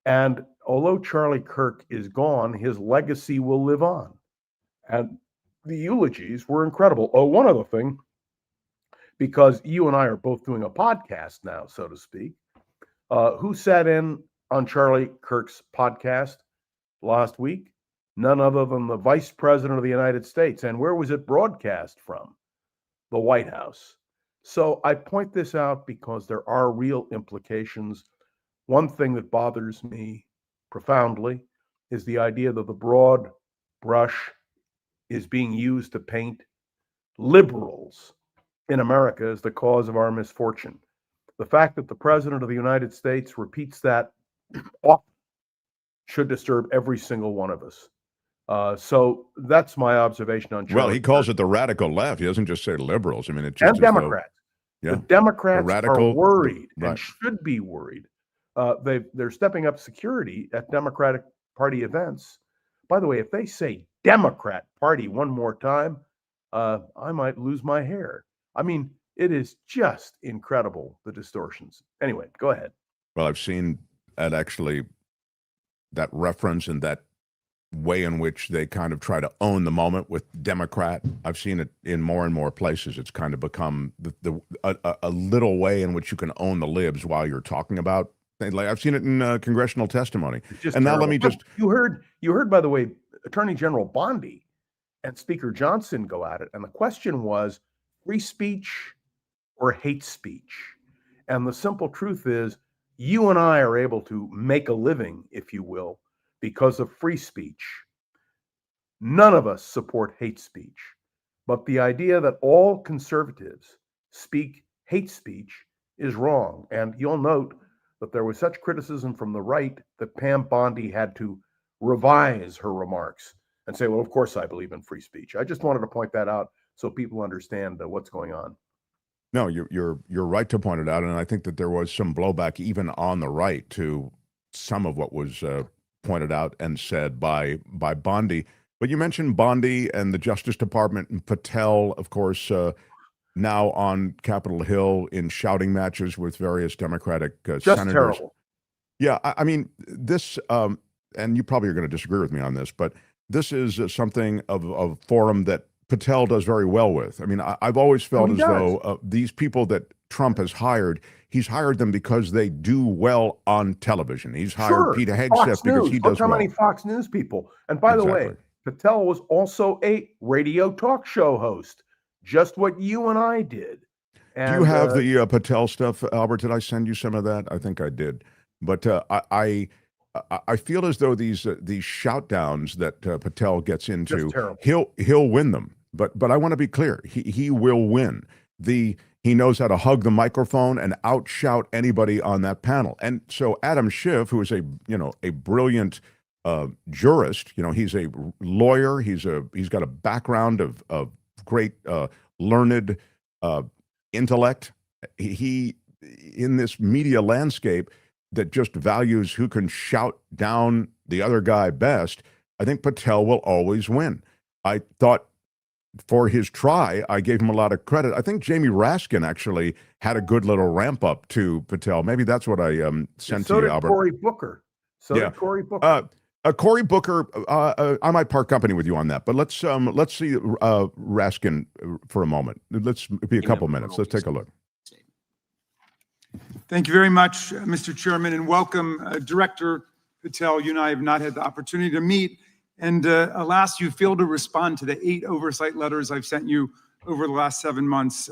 And although Charlie Kirk is gone, his legacy will live on. And the eulogies were incredible. Oh, one other thing, because you and I are both doing a podcast now, so to speak, who sat in on Charlie Kirk's podcast last week? None other than the Vice President of the United States. And where was it broadcast from? The White House. So I point this out because there are real implications. One thing that bothers me profoundly is the idea that the broad brush is being used to paint liberals in America as the cause of our misfortune. The fact that the President of the United States repeats that often should disturb every single one of us. So that's my observation on Charlie. Well, he calls it the radical left. He doesn't just say liberals. I mean, it's just and Democrats. Yeah. The Democrats radical, are worried right. and should be worried. They're stepping up security at Democratic Party events. By the way, if they say Democrat Party one more time, I might lose my hair. I mean, it is just incredible, the distortions. Anyway, go ahead. Well, I've seen that reference and that way in which they kind of try to own the moment with Democrat. I've seen it in more and more places. It's kind of become a little way in which you can own the libs while you're talking about things. Like I've seen it in congressional testimony. And now let me just... You heard, by the way, Attorney General Bondi and Speaker Johnson go at it. And the question was free speech or hate speech. And the simple truth is you and I are able to make a living, if you will, because of free speech. None of us support hate speech, but the idea that all conservatives speak hate speech is wrong. And you'll note that there was such criticism from the right that Pam Bondi had to revise her remarks and say, well, of course I believe in free speech. I just wanted to point that out so people understand what's going on. No, you're right to point it out. And I think that there was some blowback even on the right to some of what was pointed out and said by Bondi. But you mentioned Bondi and the Justice Department and Patel, of course, now on Capitol Hill in shouting matches with various Democratic senators. Terrible. Yeah, I mean, this, and you probably are going to disagree with me on this, but this is something of a forum that Patel does very well with. I mean, I've always felt as though these people that Trump has hired, he's hired them because they do well on television. He's hired Peter Hegseth because he does well. How many Fox News people? And by the way, Patel was also a radio talk show host, just what you and I did. And, do you have the Patel stuff, Albert? Did I send you some of that? I think I did. But I feel as though these shout downs that Patel gets into, he'll win them. But I want to be clear, he will win. He knows how to hug the microphone and outshout anybody on that panel. And so Adam Schiff, who is a brilliant jurist, he's a lawyer, he's got a background of great learned intellect. He in this media landscape that just values who can shout down the other guy best, I think Patel will always win. I thought for his try, I gave him a lot of credit. I think Jamie Raskin actually had a good little ramp up to Patel. Maybe that's what I sent to you, Albert. Cory Booker. Did Cory Booker. Cory Booker, I might part company with you on that, but let's see Raskin for a moment. Let's be a couple minutes. Let's take a look. Thank you very much, Mr. Chairman, and welcome, Director Patel. You and I have not had the opportunity to meet, and alas, you failed to respond to the 8 oversight letters I've sent you over the last 7 months.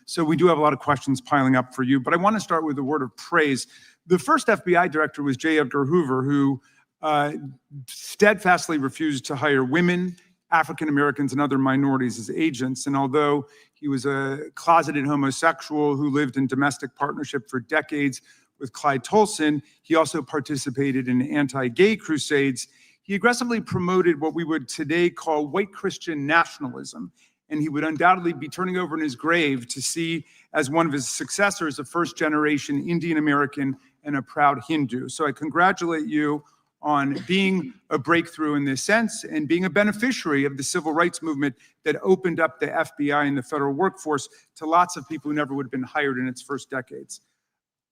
So we do have a lot of questions piling up for you, but I want to start with a word of praise. The first FBI director was J. Edgar Hoover, who steadfastly refused to hire women, African Americans, and other minorities as agents. And although he was a closeted homosexual who lived in domestic partnership for decades with Clyde Tolson, he also participated in anti-gay crusades. He aggressively promoted what we would today call white Christian nationalism. And he would undoubtedly be turning over in his grave to see as one of his successors a first-generation Indian American and a proud Hindu. So I congratulate you on being a breakthrough in this sense and being a beneficiary of the civil rights movement that opened up the FBI and the federal workforce to lots of people who never would have been hired in its first decades.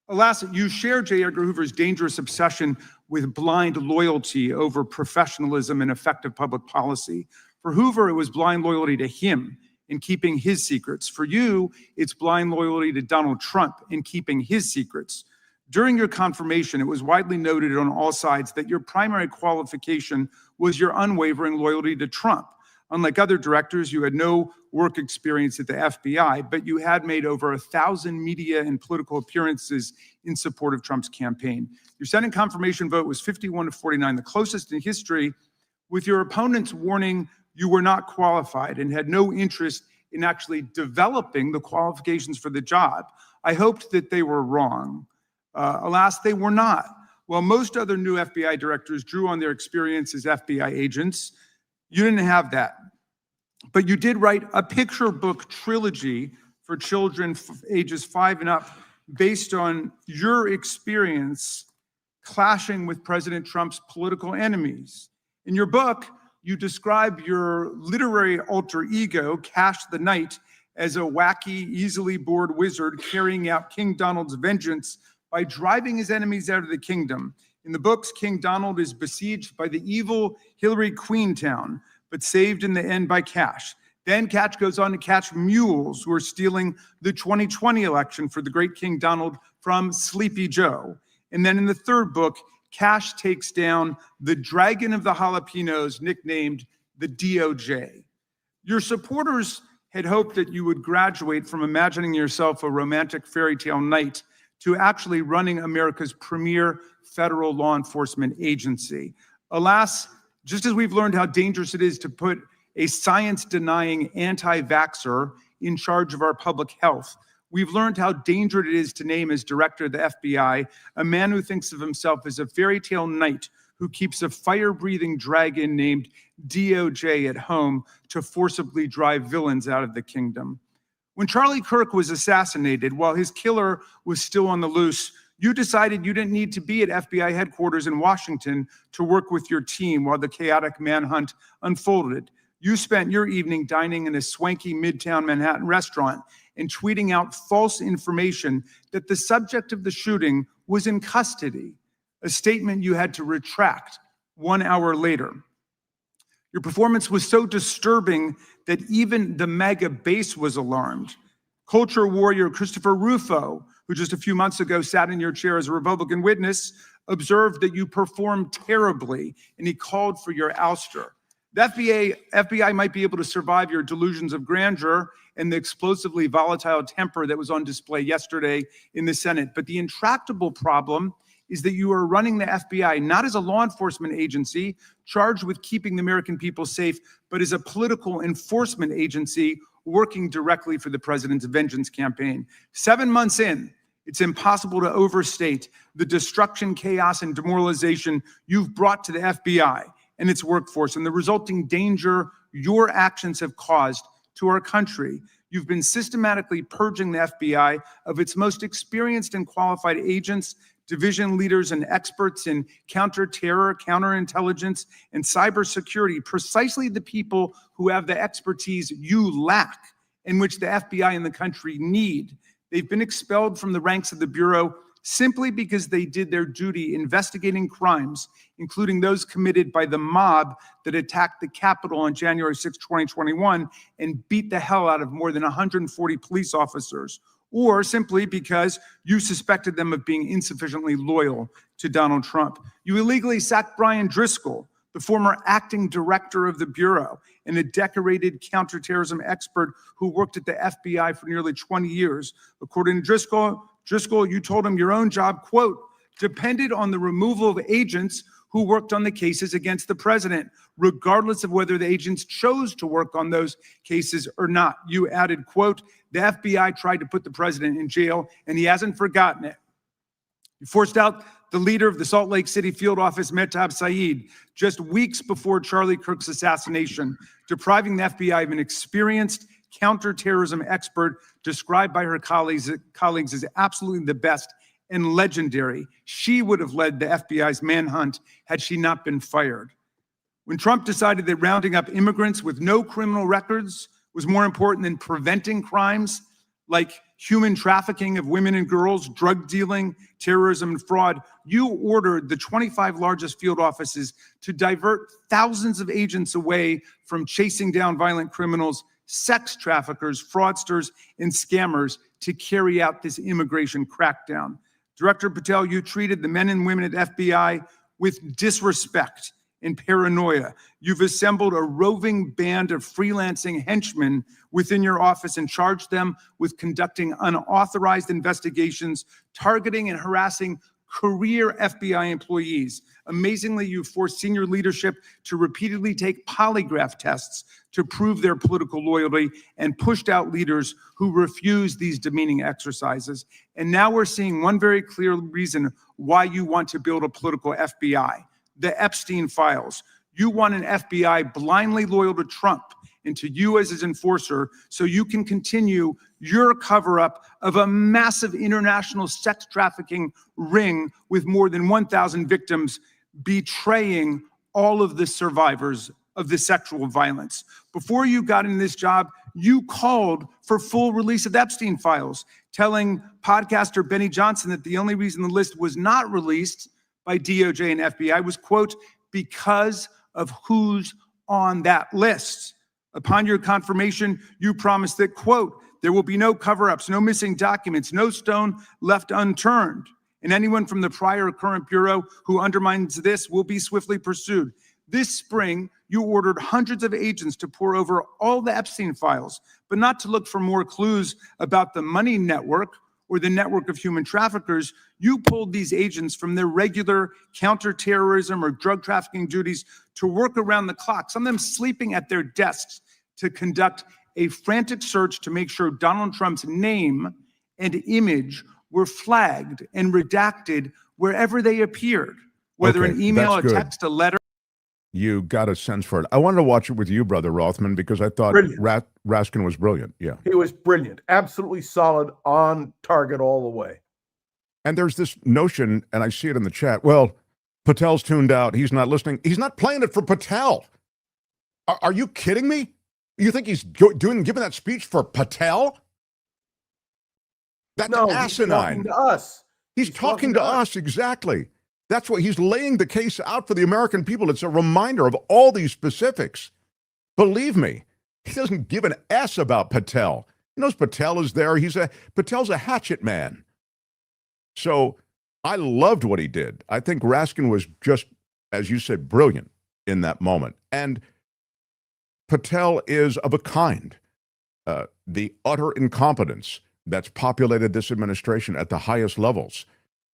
Alas, you share J. Edgar Hoover's dangerous obsession with blind loyalty over professionalism and effective public policy. For Hoover, it was blind loyalty to him in keeping his secrets. For you, it's blind loyalty to Donald Trump in keeping his secrets. During your confirmation, it was widely noted on all sides that your primary qualification was your unwavering loyalty to Trump. Unlike other directors, you had no work experience at the FBI, but you had made over 1,000 media and political appearances in support of Trump's campaign. Your Senate confirmation vote was 51-49, the closest in history, with your opponents warning you were not qualified and had no interest in actually developing the qualifications for the job. I hoped that they were wrong. Alas, they were not. While most other new FBI directors drew on their experience as FBI agents, you didn't have that. But you did write a picture book trilogy for children ages 5 and up based on your experience clashing with President Trump's political enemies. In your book, you describe your literary alter ego, Cash the Knight, as a wacky, easily bored wizard carrying out King Donald's vengeance by driving his enemies out of the kingdom. In the books, King Donald is besieged by the evil Hillary Queentown, but saved in the end by Cash. Then Cash goes on to catch mules who are stealing the 2020 election for the great King Donald from Sleepy Joe. And then in the third book, Cash takes down the dragon of the jalapenos, nicknamed the DOJ. Your supporters had hoped that you would graduate from imagining yourself a romantic fairy tale knight to actually running America's premier federal law enforcement agency. Alas, just as we've learned how dangerous it is to put a science-denying anti-vaxxer in charge of our public health, we've learned how dangerous it is to name as director of the FBI a man who thinks of himself as a fairy tale knight who keeps a fire-breathing dragon named DOJ at home to forcibly drive villains out of the kingdom. When Charlie Kirk was assassinated, while his killer was still on the loose, you decided you didn't need to be at FBI headquarters in Washington to work with your team while the chaotic manhunt unfolded. You spent your evening dining in a swanky Midtown Manhattan restaurant and tweeting out false information that the subject of the shooting was in custody, a statement you had to retract 1 hour later. Your performance was so disturbing that even the MAGA base was alarmed. Culture warrior Christopher Rufo, who just a few months ago sat in your chair as a Republican witness, observed that you performed terribly, and he called for your ouster. The FBI might be able to survive your delusions of grandeur and the explosively volatile temper that was on display yesterday in the Senate, but the intractable problem is that you are running the FBI not as a law enforcement agency charged with keeping the American people safe, but as a political enforcement agency working directly for the president's vengeance campaign. 7 months in, it's impossible to overstate the destruction, chaos, and demoralization you've brought to the FBI and its workforce and the resulting danger your actions have caused to our country. You've been systematically purging the FBI of its most experienced and qualified agents, division leaders and experts in counterterror, counterintelligence, and cybersecurity, precisely the people who have the expertise you lack and which the FBI and the country need. They've been expelled from the ranks of the Bureau simply because they did their duty investigating crimes, including those committed by the mob that attacked the Capitol on January 6, 2021, and beat the hell out of more than 140 police officers, or simply because you suspected them of being insufficiently loyal to Donald Trump. You illegally sacked Brian Driscoll, the former acting director of the Bureau and a decorated counterterrorism expert who worked at the FBI for nearly 20 years. According to Driscoll, you told him your own job, quote, depended on the removal of agents who worked on the cases against the president, regardless of whether the agents chose to work on those cases or not. You added, quote, the FBI tried to put the president in jail and he hasn't forgotten it. You forced out the leader of the Salt Lake City field office, Mehtab Saeed, just weeks before Charlie Kirk's assassination, depriving the FBI of an experienced counterterrorism expert described by her colleagues as absolutely the best and legendary. She would have led the FBI's manhunt had she not been fired. When Trump decided that rounding up immigrants with no criminal records was more important than preventing crimes like human trafficking of women and girls, drug dealing, terrorism, and fraud, you ordered the 25 largest field offices to divert thousands of agents away from chasing down violent criminals, sex traffickers, fraudsters, and scammers to carry out this immigration crackdown. Director Patel, you treated the men and women at FBI with disrespect and paranoia. You've assembled a roving band of freelancing henchmen within your office and charged them with conducting unauthorized investigations, targeting and harassing career FBI employees. Amazingly, you forced senior leadership to repeatedly take polygraph tests to prove their political loyalty and pushed out leaders who refused these demeaning exercises. And now we're seeing one very clear reason why you want to build a political FBI. The Epstein files. You want an FBI blindly loyal to Trump and to you as his enforcer so you can continue your cover-up of a massive international sex trafficking ring with more than 1,000 victims, betraying all of the survivors of the sexual violence. Before you got in this job, you called for full release of the Epstein files, telling podcaster Benny Johnson that the only reason the list was not released by DOJ and FBI was, quote, because of who's on that list. Upon your confirmation, you promised that, quote, there will be no cover-ups, no missing documents, no stone left unturned. And anyone from the prior or current Bureau who undermines this will be swiftly pursued. This spring, you ordered hundreds of agents to pore over all the Epstein files, but not to look for more clues about the money network or the network of human traffickers. You pulled these agents from their regular counterterrorism or drug trafficking duties to work around the clock, some of them sleeping at their desks, to conduct a frantic search to make sure Donald Trump's name and image were flagged and redacted wherever they appeared, whether an email, a text, a letter. You got a sense for it. I wanted to watch it with you, Brother Rothman, because I thought Raskin was brilliant. Yeah. He was brilliant. Absolutely solid, on target all the way. And there's this notion, and I see it in the chat, well, Patel's tuned out. He's not listening. He's not playing it for Patel. Are you kidding me? You think he's giving that speech for Patel? That's asinine. He's talking to us. He's talking to us, exactly. That's what he's laying the case out for the American people. It's a reminder of all these specifics. Believe me, he doesn't give an S about Patel. He knows Patel is there. Patel's a hatchet man. So I loved what he did. I think Raskin was just, as you said, brilliant in that moment. And Patel is of a kind. The utter incompetence that's populated this administration at the highest levels,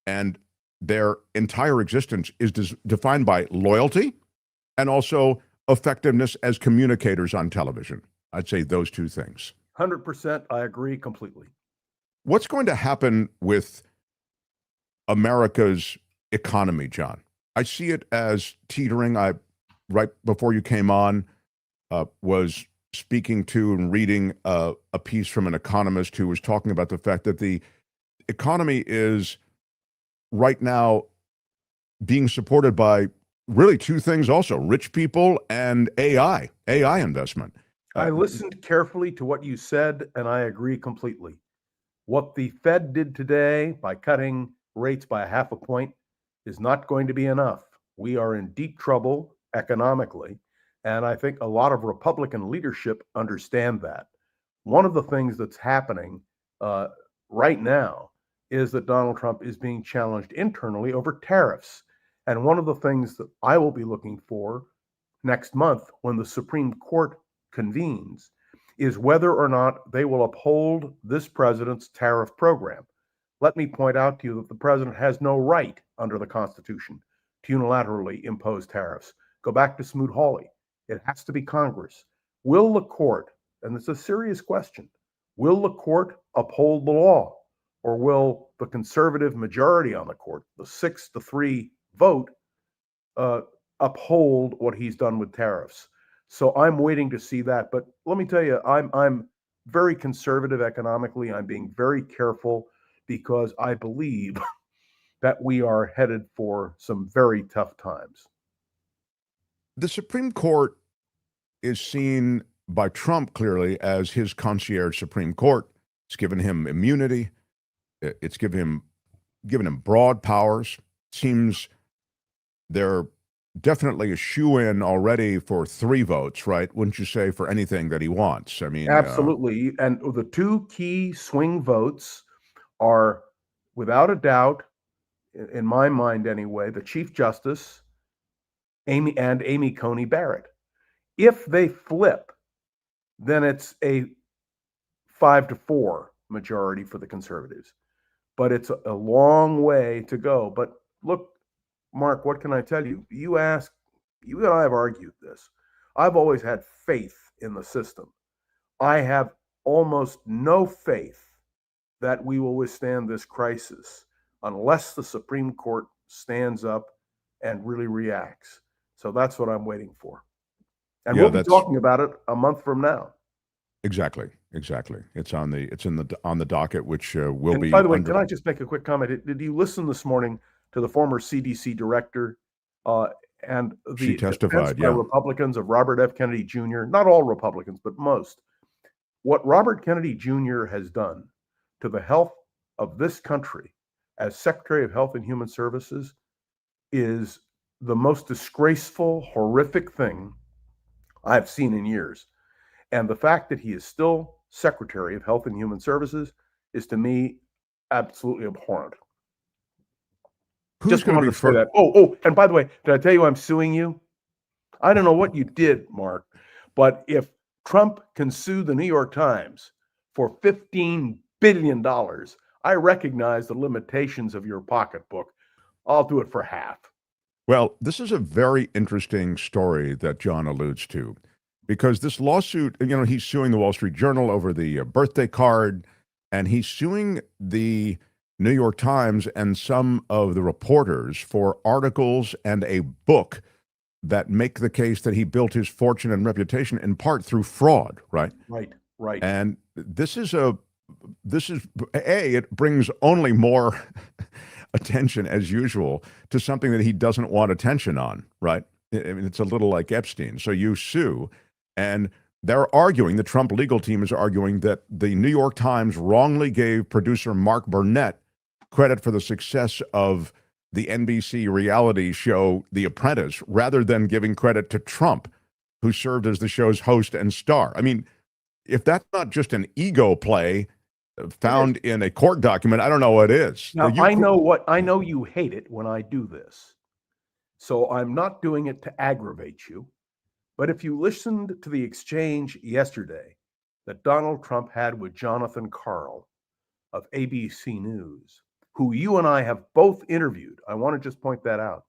and their entire existence is defined by loyalty and also effectiveness as communicators on television. I'd say those two things. 100%. I agree completely. What's going to happen with America's economy, John? I see it as teetering. I, right before you came on, was speaking to and reading a piece from an economist who was talking about the fact that the economy is right now being supported by really two things also, rich people and AI investment. I listened carefully to what you said, and I agree completely. What the Fed did today by cutting rates by 0.5 point is not going to be enough. We are in deep trouble economically, and I think a lot of Republican leadership understand that. One of the things that's happening right now is that Donald Trump is being challenged internally over tariffs. And one of the things that I will be looking for next month when the Supreme Court convenes is whether or not they will uphold this president's tariff program. Let me point out to you that the president has no right under the Constitution to unilaterally impose tariffs. Go back to Smoot-Hawley. It has to be Congress. Will the court, and it's a serious question, will the court uphold the law, or will the conservative majority on the court, the 6-3 vote, uphold what he's done with tariffs? So I'm waiting to see that. But let me tell you, I'm very conservative economically. I'm being very careful because I believe that we are headed for some very tough times. The Supreme Court is seen by Trump clearly as his concierge Supreme Court. It's given him immunity. It's given him broad powers. Seems they're definitely a shoe-in already for 3 votes, right? Wouldn't you say, for anything that he wants? I mean, absolutely. And the 2 key swing votes are, without a doubt, in my mind anyway, the Chief Justice, Amy Coney Barrett. If they flip, then it's a 5-4 majority for the conservatives. But it's a long way to go. But look, Mark, what can I tell you? You and I have argued this. I've always had faith in the system. I have almost no faith that we will withstand this crisis unless the Supreme Court stands up and really reacts. So that's what I'm waiting for. And we'll be talking about it a month from now. Exactly. It's on the docket, which will be. By the way, can I just make a quick comment? Did you listen this morning to the former CDC director and she the testified, Republicans of Robert F. Kennedy Jr., not all Republicans, but most. What Robert Kennedy Jr. has done to the health of this country as Secretary of Health and Human Services is the most disgraceful, horrific thing I've seen in years. And the fact that he is still Secretary of Health and Human Services is, to me, absolutely abhorrent. Who's going to be for that? Oh, and by the way, did I tell you I'm suing you? I don't know what you did, Mark, but if Trump can sue the New York Times for $15 billion, I recognize the limitations of your pocketbook. I'll do it for half. Well, this is a very interesting story that John alludes to, because this lawsuit, he's suing the Wall Street Journal over the birthday card, and he's suing the New York Times and some of the reporters for articles and a book that make the case that he built his fortune and reputation in part through fraud, right? Right. And it brings only more attention, as usual, to something that he doesn't want attention on, right? I mean, it's a little like Epstein. So you sue, and they're arguing, the Trump legal team is arguing, that the New York Times wrongly gave producer Mark Burnett credit for the success of the NBC reality show The Apprentice, rather than giving credit to Trump, who served as the show's host and star. I mean, if that's not just an ego play found in a court document, I don't know what is. Now, I know you hate it when I do this, so I'm not doing it to aggravate you. But if you listened to the exchange yesterday that Donald Trump had with Jonathan Karl of ABC News, who you and I have both interviewed, I want to just point that out.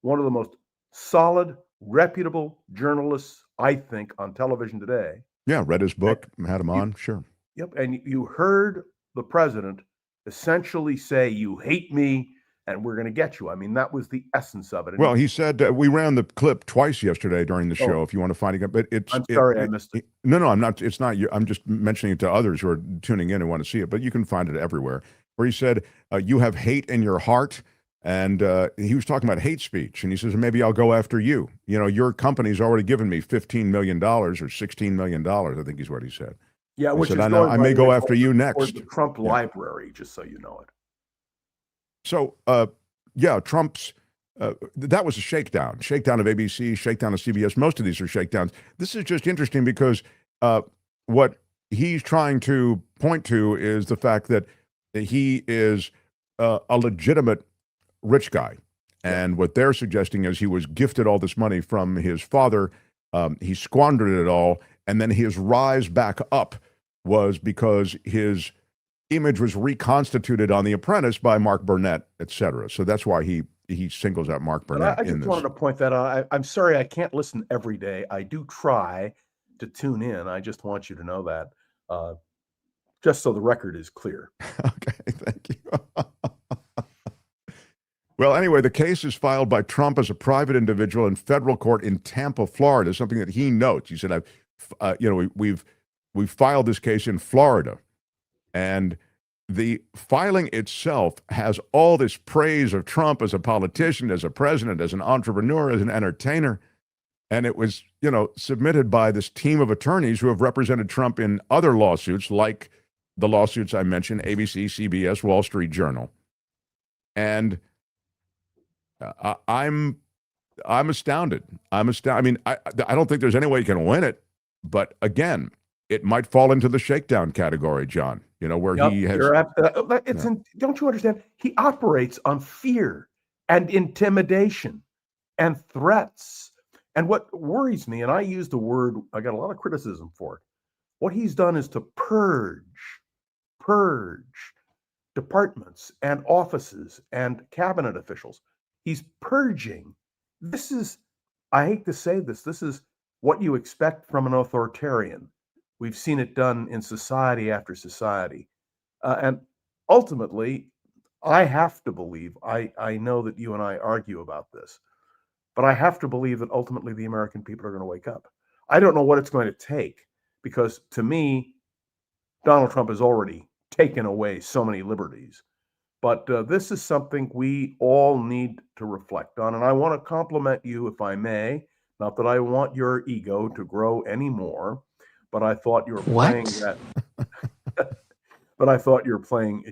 One of the most solid, reputable journalists, I think, on television today. Yeah, read his book, had him on, sure. Yep, and you heard the president essentially say, "You hate me, and we're going to get you." I mean, that was the essence of it. Well, he said, we ran the clip twice yesterday during the show, if you want to find it. But I'm sorry I missed it. No, I'm not. It's not you. I'm just mentioning it to others who are tuning in and want to see it. But you can find it everywhere. Where he said, "You have hate in your heart. And he was talking about hate speech. And he says, maybe I'll go after you. You know, your company's already given me $15 million or $16 million, I think is what he said. Yeah, which said, is I may go after you next. The Trump library, just so you know it. So, yeah, Trump's, that was a shakedown of ABC, shakedown of CBS. Most of these are shakedowns. This is just interesting because what he's trying to point to is the fact that he is a legitimate rich guy. And what they're suggesting is he was gifted all this money from his father. He squandered it all. And then his rise back up was because his image was reconstituted on The Apprentice by Mark Burnett, et cetera. So that's why he singles out Mark Burnett. I just wanted to point that out. I'm sorry I can't listen every day. I do try to tune in. I just want you to know that, just so the record is clear. Okay, thank you. Well, anyway, the case is filed by Trump as a private individual in federal court in Tampa, Florida. Something that he notes. He said, we've filed this case in Florida. And the filing itself has all this praise of Trump as a politician, as a president, as an entrepreneur, as an entertainer. And it was, submitted by this team of attorneys who have represented Trump in other lawsuits, like the lawsuits I mentioned, ABC, CBS, Wall Street Journal. And I'm astounded. I mean, I don't think there's any way you can win it. But again, it might fall into the shakedown category, John, where he has. Don't you understand? He operates on fear and intimidation and threats. And what worries me, and I use the word, I got a lot of criticism for it. What he's done is to purge departments and offices and cabinet officials. He's purging. This is, I hate to say this is what you expect from an authoritarian. We've seen it done in society after society. And ultimately, I have to believe, I know that you and I argue about this, but I have to believe that ultimately the American people are going to wake up. I don't know what it's going to take, because to me, Donald Trump has already taken away so many liberties. But this is something we all need to reflect on. And I want to compliment you, if I may, not that I want your ego to grow anymore, but I thought you were playing that. But I thought you were playing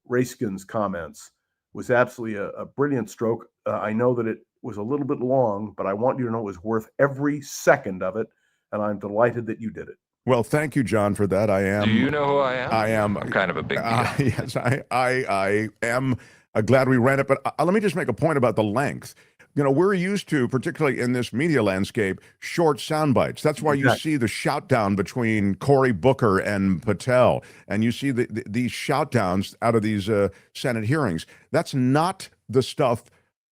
Raskin's comments was absolutely a brilliant stroke. I know that it was a little bit long, but I want you to know it was worth every second of it. And I'm delighted that you did it. Well, thank you, John, for that. I am. Do you know who I am? I am. I'm kind of a big deal. Yes, I am glad we ran it. But let me just make a point about the length. We're used to, particularly in this media landscape, short sound bites. That's why you see the shout down between Cory Booker and Patel, and you see these shout downs out of these Senate hearings. That's not the stuff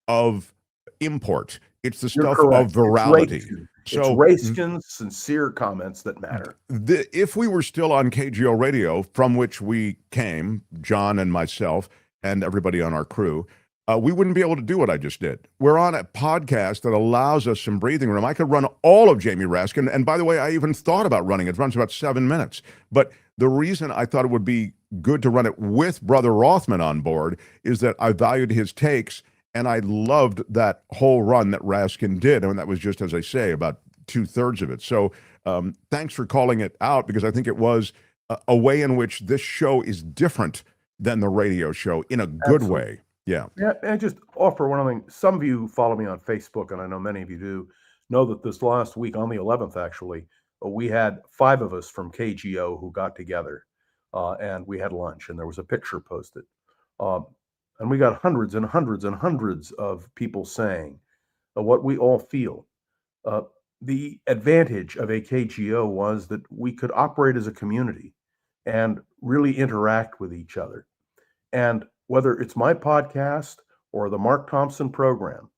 of import. It's the stuff of virality. It's Raskin's sincere comments that matter. If we were still on KGO Radio, from which we came, John and myself and everybody on our crew, we wouldn't be able to do what I just did. We're on a podcast that allows us some breathing room. I could run all of Jamie Raskin. And by the way, I even thought about running it. It runs about 7 minutes. But the reason I thought it would be good to run it with Brother Rothmann on board is that I valued his takes, and I loved that whole run that Raskin did. And that was just, as I say, about 2/3 of it. So thanks for calling it out, because I think it was a way in which this show is different than the radio show in a good way. Yeah. And just offer one other thing. Some of you who follow me on Facebook, and I know many of you do, know that this last week, on the 11th, actually, we had 5 of us from KGO who got together, and we had lunch, and there was a picture posted. And we got hundreds and hundreds and hundreds of people saying what we all feel. The advantage of a KGO was that we could operate as a community and really interact with each other. And whether it's my podcast or the Mark Thompson program,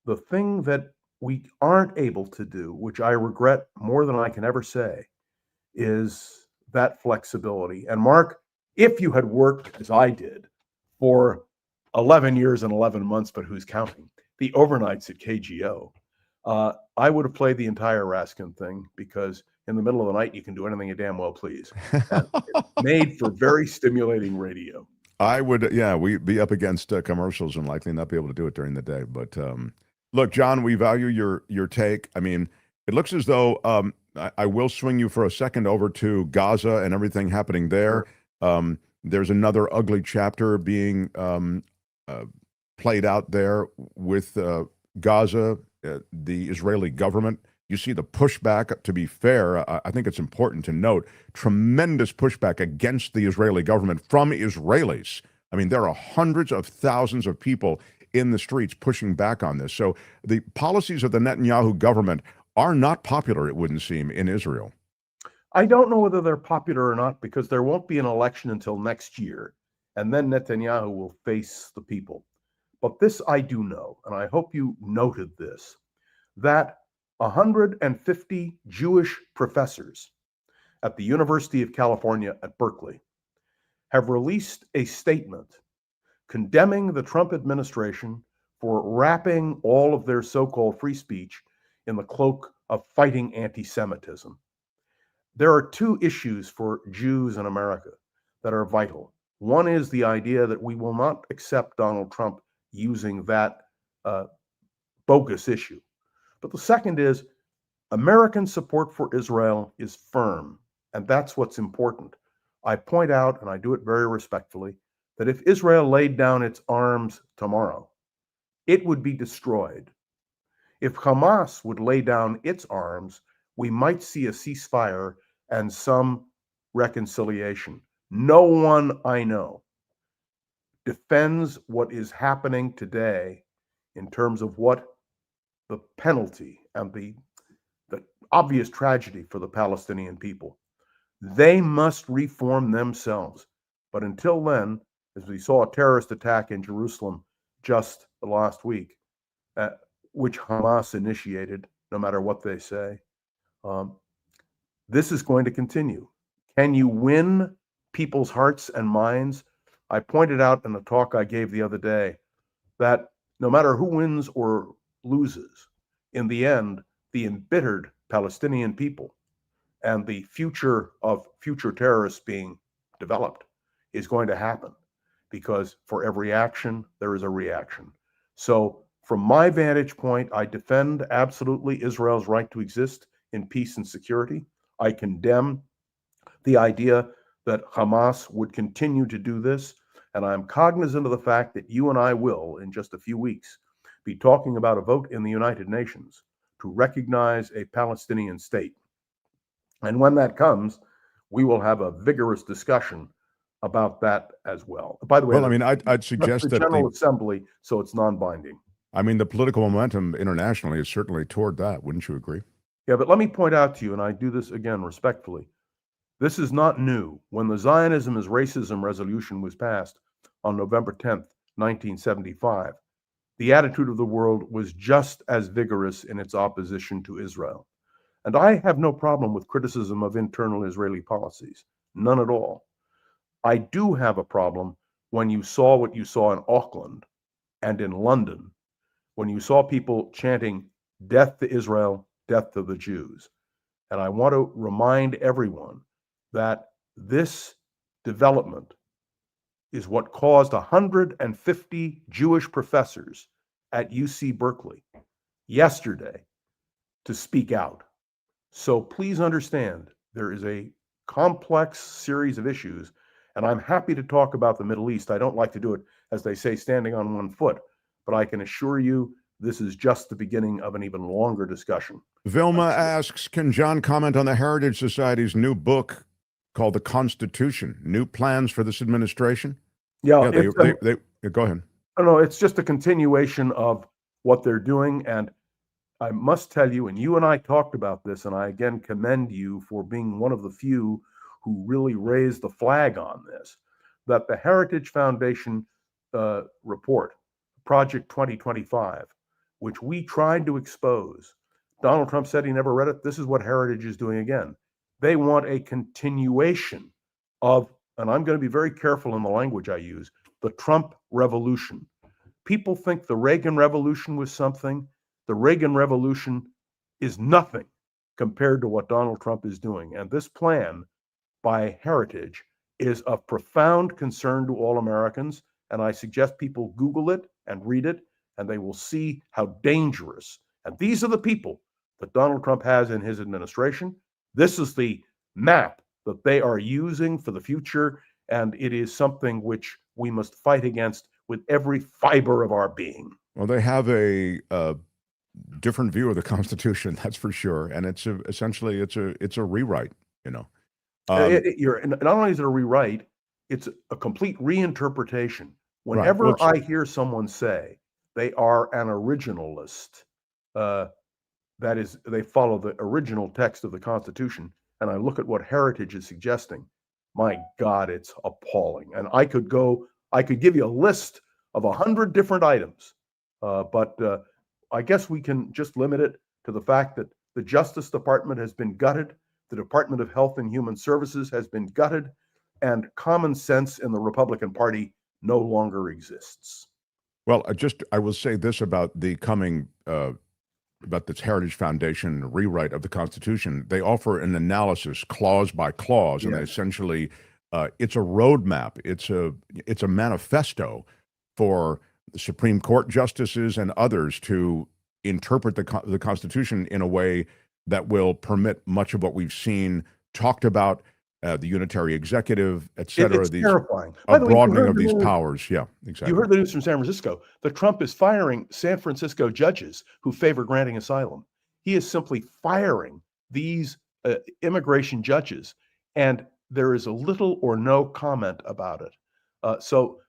the thing that we aren't able to do, which I regret more than I can ever say, is that flexibility. And Mark, if you had worked as I did for 11 years and 11 months, but who's counting, the overnights at KGO, I would have played the entire Raskin thing, because in the middle of the night, you can do anything you damn well please. And it's made for very stimulating radio. I would, yeah, we'd be up against commercials and likely not be able to do it during the day. But look, John, we value your take. I mean, it looks as though I will swing you for a second over to Gaza and everything happening there. There's another ugly chapter being played out there with Gaza, the Israeli government. You see the pushback. To be fair, I think it's important to note, tremendous pushback against the Israeli government from Israelis. I mean, there are hundreds of thousands of people in the streets pushing back on this. So the policies of the Netanyahu government are not popular, it wouldn't seem, in Israel. I don't know whether they're popular or not, because there won't be an election until next year, and then Netanyahu will face the people. But this I do know, and I hope you noted this, that 150 Jewish professors at the University of California at Berkeley have released a statement condemning the Trump administration for wrapping all of their so-called free speech in the cloak of fighting anti-Semitism. There are two issues for Jews in America that are vital. One is the idea that we will not accept Donald Trump using that bogus issue. But the second is American support for Israel is firm, and that's what's important. I point out, and I do it very respectfully, that if Israel laid down its arms tomorrow, it would be destroyed. If Hamas would lay down its arms, we might see a ceasefire and some reconciliation. No one I know defends what is happening today in terms of what the penalty and the obvious tragedy for the Palestinian people. They must reform themselves. But until then, as we saw a terrorist attack in Jerusalem just last week, which Hamas initiated, no matter what they say, this is going to continue. Can you win people's hearts and minds? I pointed out in a talk I gave the other day that no matter who wins or loses, in the end, the embittered Palestinian people and the future of future terrorists being developed is going to happen, because for every action, there is a reaction. So from my vantage point, I defend absolutely Israel's right to exist in peace and security. I condemn the idea that Hamas would continue to do this. And I'm cognizant of the fact that you and I will, in just a few weeks, be talking about a vote in the United Nations to recognize a Palestinian state. And when that comes, we will have a vigorous discussion about that as well. By the way, well, I mean, I'd suggest the that General Assembly, so it's non-binding. I mean, the political momentum internationally is certainly toward that. Wouldn't you agree? Yeah, but let me point out to you, and I do this again respectfully, this is not new. When the Zionism is Racism resolution was passed on November 10th, 1975, the attitude of the world was just as vigorous in its opposition to Israel. And I have no problem with criticism of internal Israeli policies, none at all. I do have a problem when you saw what you saw in Auckland and in London, when you saw people chanting, "Death to Israel, death to the Jews." And I want to remind everyone that this development is what caused 150 Jewish professors at UC Berkeley yesterday to speak out. So please understand, there is a complex series of issues, and I'm happy to talk about the Middle East. I don't like to do it, as they say, standing on one foot, but I can assure you this is just the beginning of an even longer discussion. Vilma asks, can John comment on the Heritage Society's new book called The Constitution, New Plans for this Administration? Yeah, they go ahead. No, it's just a continuation of what they're doing. And I must tell you, and you and I talked about this, and I again commend you for being one of the few who really raised the flag on this, that the Heritage Foundation report, Project 2025, which we tried to expose, Donald Trump said he never read it. This is what Heritage is doing again. They want a continuation of, and I'm going to be very careful in the language I use, the Trump revolution. People think the Reagan revolution was something. The Reagan revolution is nothing compared to what Donald Trump is doing. And this plan by Heritage is of profound concern to all Americans. And I suggest people Google it and read it, and they will see how dangerous. And these are the people that Donald Trump has in his administration. This is the map that they are using for the future. And it is something which we must fight against with every fiber of our being. Well, they have a different view of the Constitution, that's for sure, and essentially it's a rewrite. Not only is it a rewrite, it's a complete reinterpretation. Whenever Right. I hear someone say they are an originalist, that is, they follow the original text of the Constitution, and I look at what Heritage is suggesting, my God, it's appalling. And I could give you a list of 100 different items, but I guess we can just limit it to the fact that the Justice Department has been gutted, the Department of Health and Human Services has been gutted, and common sense in the Republican Party no longer exists. Well, I will say this about the coming about this Heritage Foundation rewrite of the Constitution. They offer an analysis clause by clause, and essentially it's a roadmap. It's a manifesto for the Supreme Court justices and others to interpret the Constitution in a way that will permit much of what we've seen talked about, the unitary executive, et cetera. It's terrifying. A broadening of these powers. Yeah, exactly. You heard the news from San Francisco that Trump is firing San Francisco judges who favor granting asylum. He is simply firing these immigration judges, and there is a little or no comment about it. So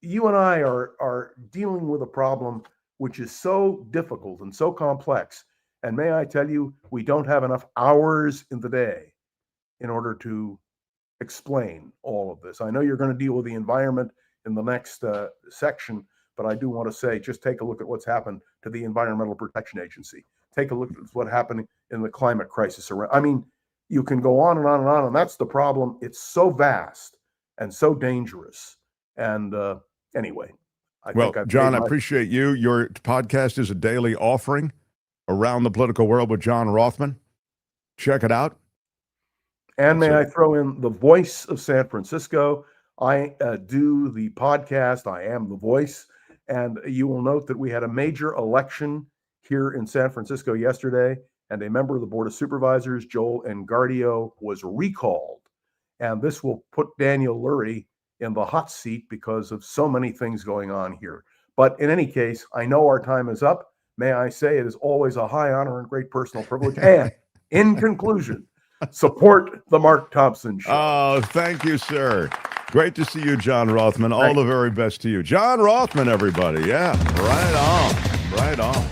you and I are dealing with a problem which is so difficult and so complex. And may I tell you, we don't have enough hours in the day in order to explain all of this. I know you're going to deal with the environment in the next section, but I do want to say, just take a look at what's happened to the Environmental Protection Agency. Take a look at what's happening in the climate crisis around. I mean, you can go on and on and on, and that's the problem. It's so vast and so dangerous. And anyway, John, I appreciate you. Your podcast is a daily offering, Around the Political World with John Rothmann. Check it out. And may I throw in the voice of San Francisco? I do the podcast. I am the voice. And you will note that we had a major election here in San Francisco yesterday, and a member of the Board of Supervisors, Joel Engardio, was recalled. And this will put Daniel Lurie in the hot seat because of so many things going on here. But in any case, I know our time is up. May I say it is always a high honor and great personal privilege. And in conclusion, support the Mark Thompson Show. Oh, thank you, sir. Great to see you, John Rothmann. All the very best to you. John Rothmann, everybody. Yeah, right on. Right on.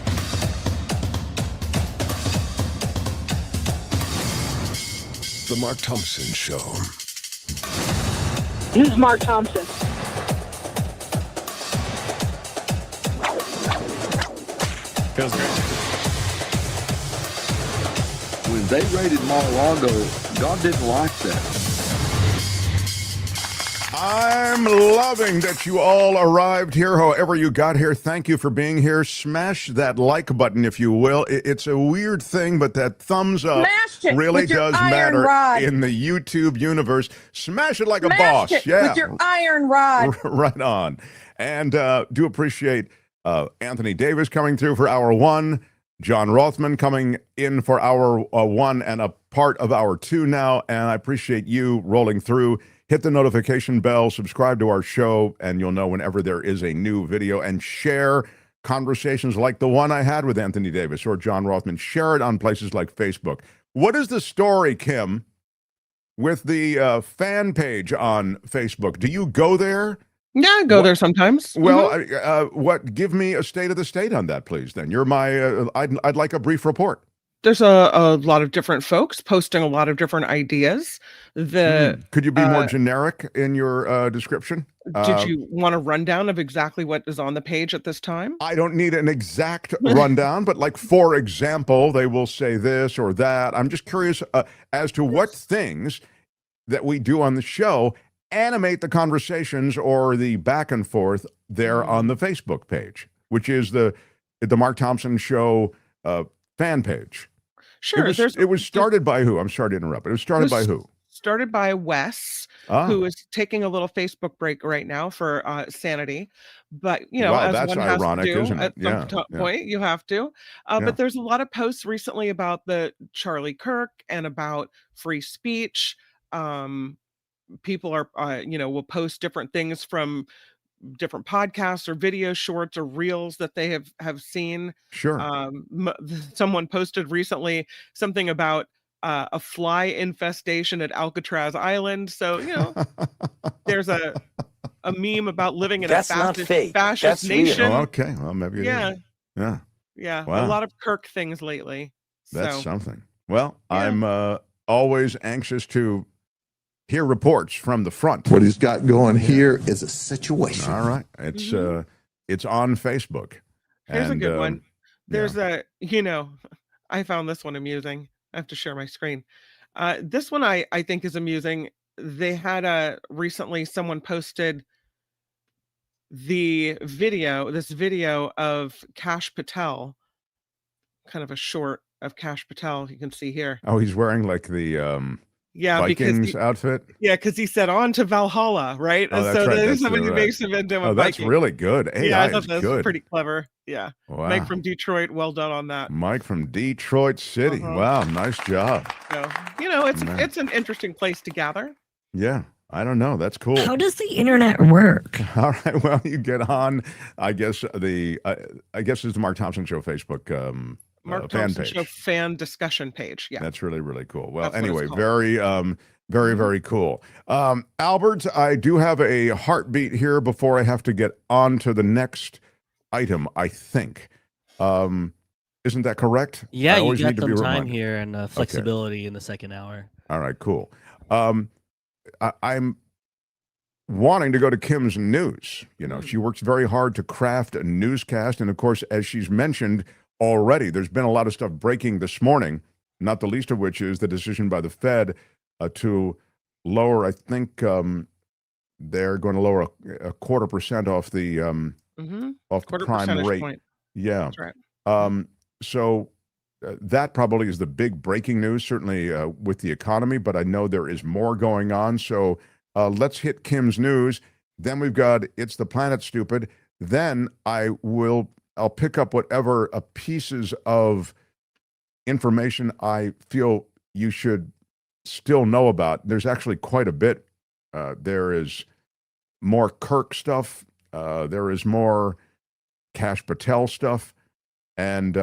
The Mark Thompson Show. This is Mark Thompson. Feels great. When they raided Mar-a-Lago, God didn't like that. I'm loving that you all arrived here, however you got here. Thank you for being here. Smash that like button, if you will. It's a weird thing, but that thumbs up really does matter in the YouTube universe. Smash it like a boss. Yeah, with your iron rod. Right on. And do appreciate Anthony Davis coming through for hour one. John Rothmann coming in for hour one and a part of hour two now. And I appreciate you rolling through. Hit the notification bell, subscribe to our show, and you'll know whenever there is a new video. And share conversations like the one I had with Anthony Davis or John Rothmann. Share it on places like Facebook. What is the story, Kim, with the fan page on Facebook? Do you go there? Yeah, I go there sometimes. Well, give me a state of the state on that, please, then. You're my, I'd like a brief report. There's a lot of different folks posting a lot of different ideas. Could you be more generic in your description? Did you want a rundown of exactly what is on the page at this time? I don't need an exact rundown, but like, for example, they will say this or that. I'm just curious as to what things that we do on the show animate the conversations or the back and forth there on the Facebook page, which is the Mark Thompson Show fan page. Sure. It was started by who? I'm sorry to interrupt. It was started by who? Started by Wes. who is taking a little Facebook break right now for sanity. But, Wow, as that's one has to ironic, do isn't it? at some Yeah, yeah, point, you have to. yeah. But there's a lot of posts recently about the Charlie Kirk and about free speech. Um, People are, will post different things from different podcasts or video shorts or reels that they have seen. Sure. Someone posted recently something about a fly infestation at Alcatraz Island. So there's a meme about living in That's a not fake. fascist That's real. nation. Oh, okay. Well, maybe it Yeah, is. Yeah. yeah, a Wow. lot of Kirk things lately. That's So something. Well, yeah. I'm always anxious to hear reports from the front. What he's got going here is a situation. All right. It's on Facebook. Here's a And, good one. There's yeah. I found this one amusing. I have to share my screen. This one I think is amusing. They had recently someone posted this video of Kash Patel, kind of a short of Kash Patel. You can see here. Oh, he's wearing like the Yeah, Vikings outfit. Yeah, because he said on to Valhalla, right? Oh, And that's so right. there's That's somebody right. makes him into a Oh, that's Viking. really good. AI Yeah, I thought is that was good. pretty clever. Yeah. Wow. Mike from Detroit, well done on that. Mike from Detroit City. Uh-huh. Wow, nice job. So, Man. it's an interesting place to gather. Yeah, I don't know. That's cool. How does the internet work? All right. Well, you get on. I guess it's the Mark Thompson Show Facebook Mark fan Thompson page. Show fan discussion page. Yeah. That's really, really cool. Well, That's what it's anyway, called. very, very cool. Albert, I do have a heartbeat here before I have to get on to the next item, I think. Isn't that correct? Yeah, I you always got need to be some time reminded. here and flexibility in the second hour. All right, cool. I'm wanting to go to Kim's news. She works very hard to craft a newscast. And of course, as she's mentioned already, there's been a lot of stuff breaking this morning, not the least of which is the decision by the Fed to lower, I think they're going to lower a 0.25% off the off the Quarter prime percentage rate. point. Yeah. That's right. So that probably is the big breaking news, certainly with the economy, but I know there is more going on. So let's hit Kim's news. Then we've got It's the Planet Stupid. Then I'll pick up whatever pieces of information I feel you should still know about. There's actually quite a bit. There is more Kirk stuff. There is more Kash Patel stuff. And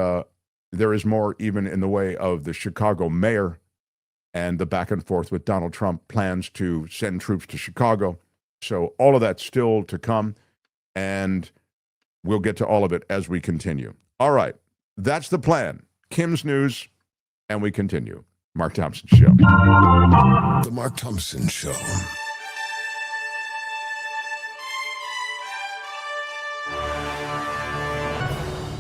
there is more even in the way of the Chicago mayor and the back and forth with Donald Trump plans to send troops to Chicago. So all of that's still to come. And we'll get to all of it as we continue. All right. That's the plan. Kim's news, and we continue. Mark Thompson Show. The Mark Thompson Show.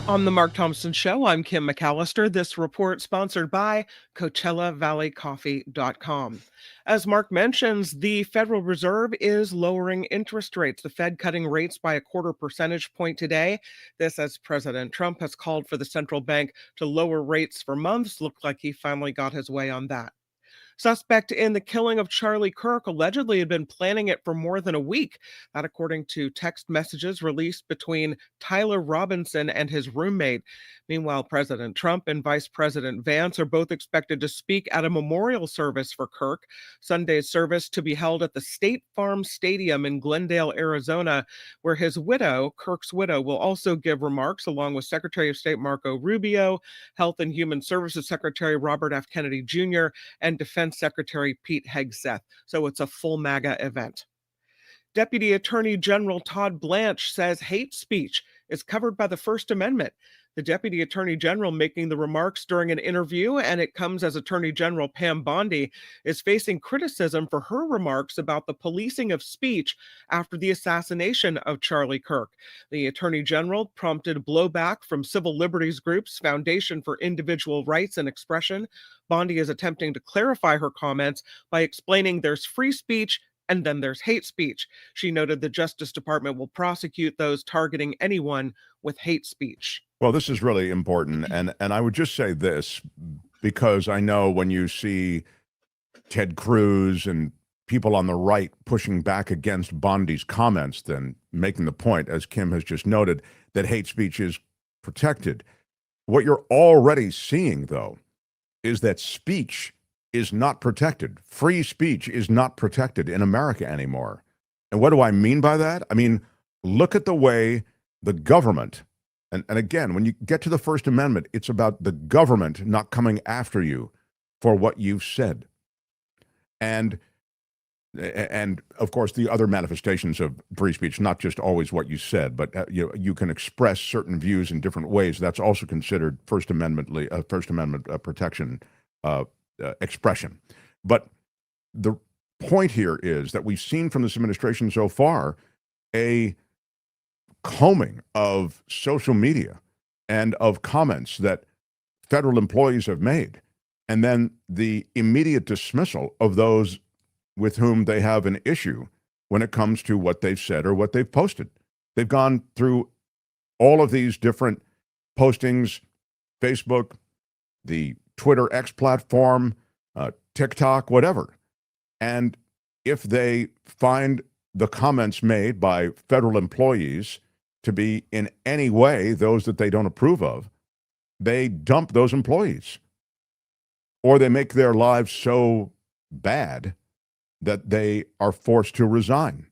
On the Mark Thompson Show, I'm Kim McAllister. This report sponsored by CoachellaValleyCoffee.com. As Mark mentions, the Federal Reserve is lowering interest rates. The Fed cutting rates by a 0.25 percentage point today. This as President Trump has called for the central bank to lower rates for months. Looked like he finally got his way on that. Suspect in the killing of Charlie Kirk allegedly had been planning it for more than a week. That according to text messages released between Tyler Robinson and his roommate. Meanwhile, President Trump and Vice President Vance are both expected to speak at a memorial service for Kirk. Sunday's service to be held at the State Farm Stadium in Glendale, Arizona, where his widow, Kirk's widow, will also give remarks along with Secretary of State Marco Rubio, Health and Human Services Secretary Robert F. Kennedy Jr., and Defense Secretary Pete Hegseth. So it's a full MAGA event. Deputy Attorney General Todd Blanche says hate speech is covered by the First Amendment. The Deputy Attorney General making the remarks during an interview, and it comes as Attorney General Pam Bondi is facing criticism for her remarks about the policing of speech after the assassination of Charlie Kirk. The Attorney General prompted blowback from civil liberties groups, Foundation for Individual Rights and Expression. Bondi is attempting to clarify her comments by explaining there's free speech and then there's hate speech. She noted the Justice Department will prosecute those targeting anyone with hate speech. Well, this is really important. And I would just say this, because I know when you see Ted Cruz and people on the right pushing back against Bondi's comments than making the point, as Kim has just noted, that hate speech is protected. What you're already seeing, though, is that speech is not protected. Free speech is not protected in America anymore. And what do I mean by that? I mean, look at the way the government, and again, when you get to the First Amendment, it's about the government not coming after you for what you've said. And of course, the other manifestations of free speech, not just always what you said, but you can express certain views in different ways. That's also considered First Amendment protection expression. But the point here is that we've seen from this administration so far a combing of social media and of comments that federal employees have made, and then the immediate dismissal of those with whom they have an issue when it comes to what they've said or what they've posted. They've gone through all of these different postings, Facebook, the Twitter X platform, TikTok, whatever. And if they find the comments made by federal employees to be in any way those that they don't approve of, they dump those employees. Or they make their lives so bad that they are forced to resign.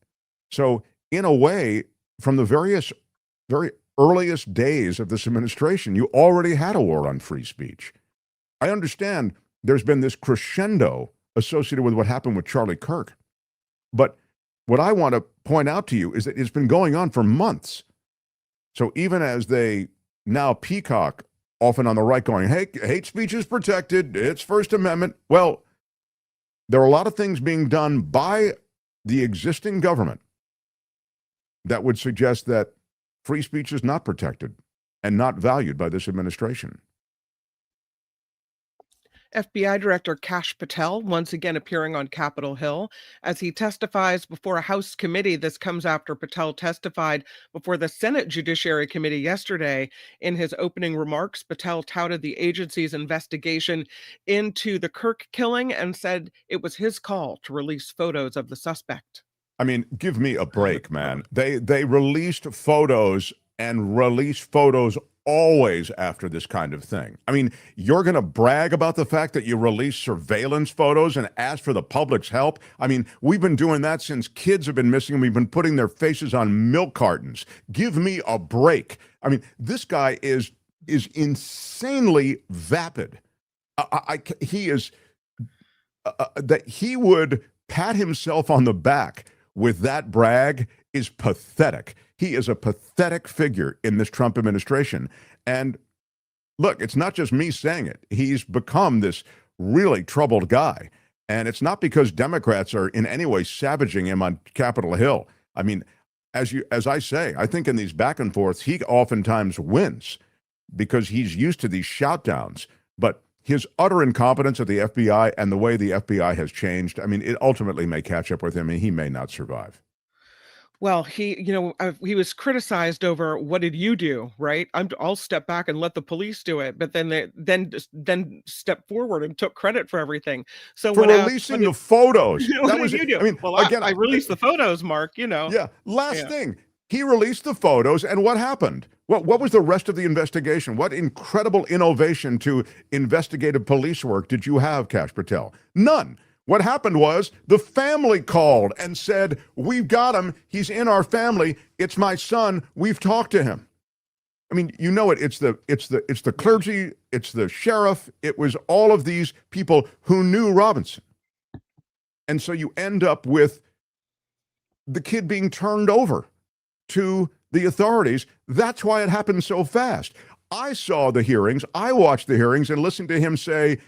So in a way, from the very earliest days of this administration, you already had a war on free speech. I understand there's been this crescendo associated with what happened with Charlie Kirk. But what I want to point out to you is that it's been going on for months. So even as they now peacock, often on the right, going, hey, hate speech is protected, it's First Amendment. Well, there are a lot of things being done by the existing government that would suggest that free speech is not protected and not valued by this administration. FBI Director Kash Patel once again appearing on Capitol Hill as he testifies before a House committee. This comes after Patel testified before the Senate Judiciary Committee yesterday. In his opening remarks, Patel touted the agency's investigation into the Kirk killing and said it was his call to release photos of the suspect. I mean, give me a break, man. They released photos and release photos always after this kind of thing. I mean, you're going to brag about the fact that you release surveillance photos and ask for the public's help? I mean, we've been doing that since kids have been missing and we've been putting their faces on milk cartons. Give me a break. I mean, this guy is insanely vapid. He is that he would pat himself on the back with that brag is pathetic. He is a pathetic figure in this Trump administration. And look, it's not just me saying it. He's become this really troubled guy. And it's not because Democrats are in any way savaging him on Capitol Hill. I mean, as I say, I think in these back and forths, he oftentimes wins because he's used to these shoutdowns. But his utter incompetence at the FBI and the way the FBI has changed, I mean, it ultimately may catch up with him and he may not survive. Well, he was criticized over what did you do, right? I'll step back and let the police do it, but then stepped forward and took credit for everything. So for releasing the photos, what did you do? I mean, well, again, I released the photos, Mark. Yeah. Last thing, he released the photos, and what happened? What was the rest of the investigation? What incredible innovation to investigative police work did you have, Kash Patel? None. What happened was the family called and said, we've got him. He's in our family. It's my son. We've talked to him. I mean, you know it. It's the clergy. It's the sheriff. It was all of these people who knew Robinson. And so you end up with the kid being turned over to the authorities. That's why it happened so fast. I saw the hearings. I watched the hearings and listened to him say,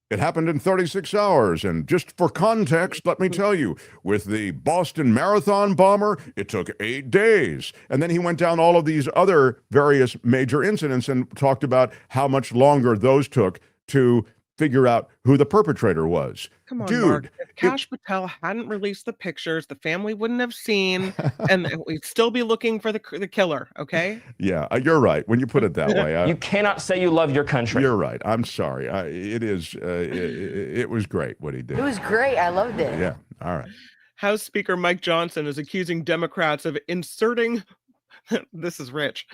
it happened in 36 hours. And just for context, let me tell you, with the Boston Marathon bomber, it took 8 days. And then he went down all of these other various major incidents and talked about how much longer those took to figure out who the perpetrator was. Come on, dude. Mark. If Kash Patel hadn't released the pictures, the family wouldn't have seen, and we'd still be looking for the killer, okay? Yeah, you're right. When you put it that way. You cannot say you love your country. You're right. I'm sorry. It was great what he did. It was great. I loved it. Yeah, All right. House Speaker Mike Johnson is accusing Democrats of inserting. This is rich.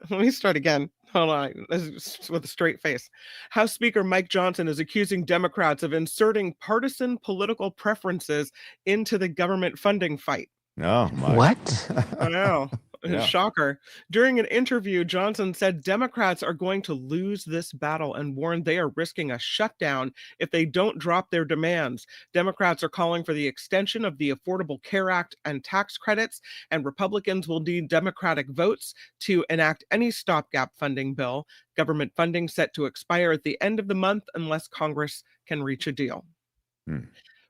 Let me start again. Hold on. This is with a straight face. House Speaker Mike Johnson is accusing Democrats of inserting partisan political preferences into the government funding fight. Oh, my. What? I know. Yeah. Shocker. During an interview, Johnson said Democrats are going to lose this battle and warned they are risking a shutdown if they don't drop their demands. Democrats are calling for the extension of the Affordable Care Act and tax credits, and Republicans will need Democratic votes to enact any stopgap funding bill. Government funding set to expire at the end of the month unless Congress can reach a deal.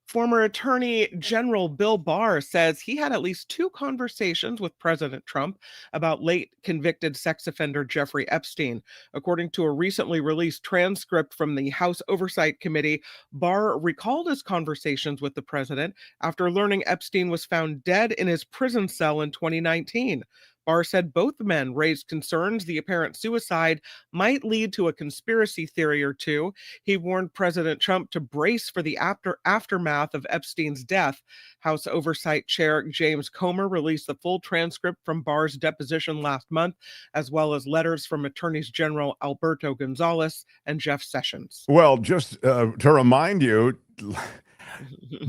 Former Attorney General Bill Barr says he had at least 2 conversations with President Trump about late convicted sex offender Jeffrey Epstein. According to a recently released transcript from the House Oversight Committee, Barr recalled his conversations with the president after learning Epstein was found dead in his prison cell in 2019. Barr said both men raised concerns the apparent suicide might lead to a conspiracy theory or two. He warned President Trump to brace for the aftermath of Epstein's death. House Oversight Chair James Comer released the full transcript from Barr's deposition last month, as well as letters from Attorneys General Alberto Gonzales and Jeff Sessions. Well, just to remind you,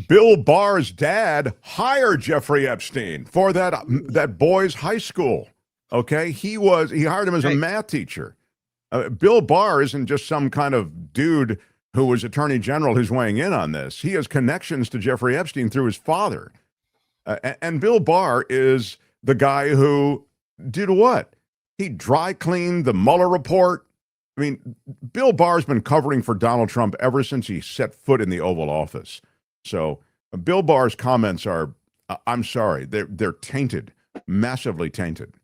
Bill Barr's dad hired Jeffrey Epstein for that boy's high school. Okay, he hired him as a math teacher. Bill Barr isn't just some kind of dude who was attorney general who's weighing in on this. He has connections to Jeffrey Epstein through his father. And Bill Barr is the guy who did what? He dry cleaned the Mueller report. I mean, Bill Barr's been covering for Donald Trump ever since he set foot in the Oval Office. So Bill Barr's comments are, I'm sorry, they're tainted, massively tainted.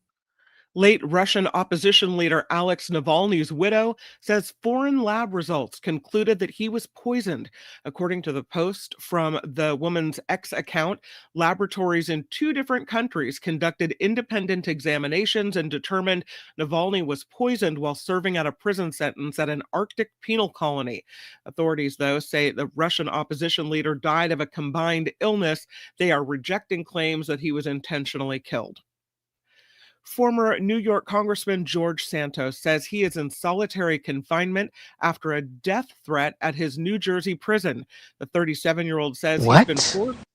Late Russian opposition leader Alex Navalny's widow says foreign lab results concluded that he was poisoned. According to the post from the woman's X account, laboratories in 2 different countries conducted independent examinations and determined Navalny was poisoned while serving out a prison sentence at an Arctic penal colony. Authorities, though, say the Russian opposition leader died of a combined illness. They are rejecting claims that he was intentionally killed. Former New York Congressman George Santos says he is in solitary confinement after a death threat at his New Jersey prison. The 37-year-old says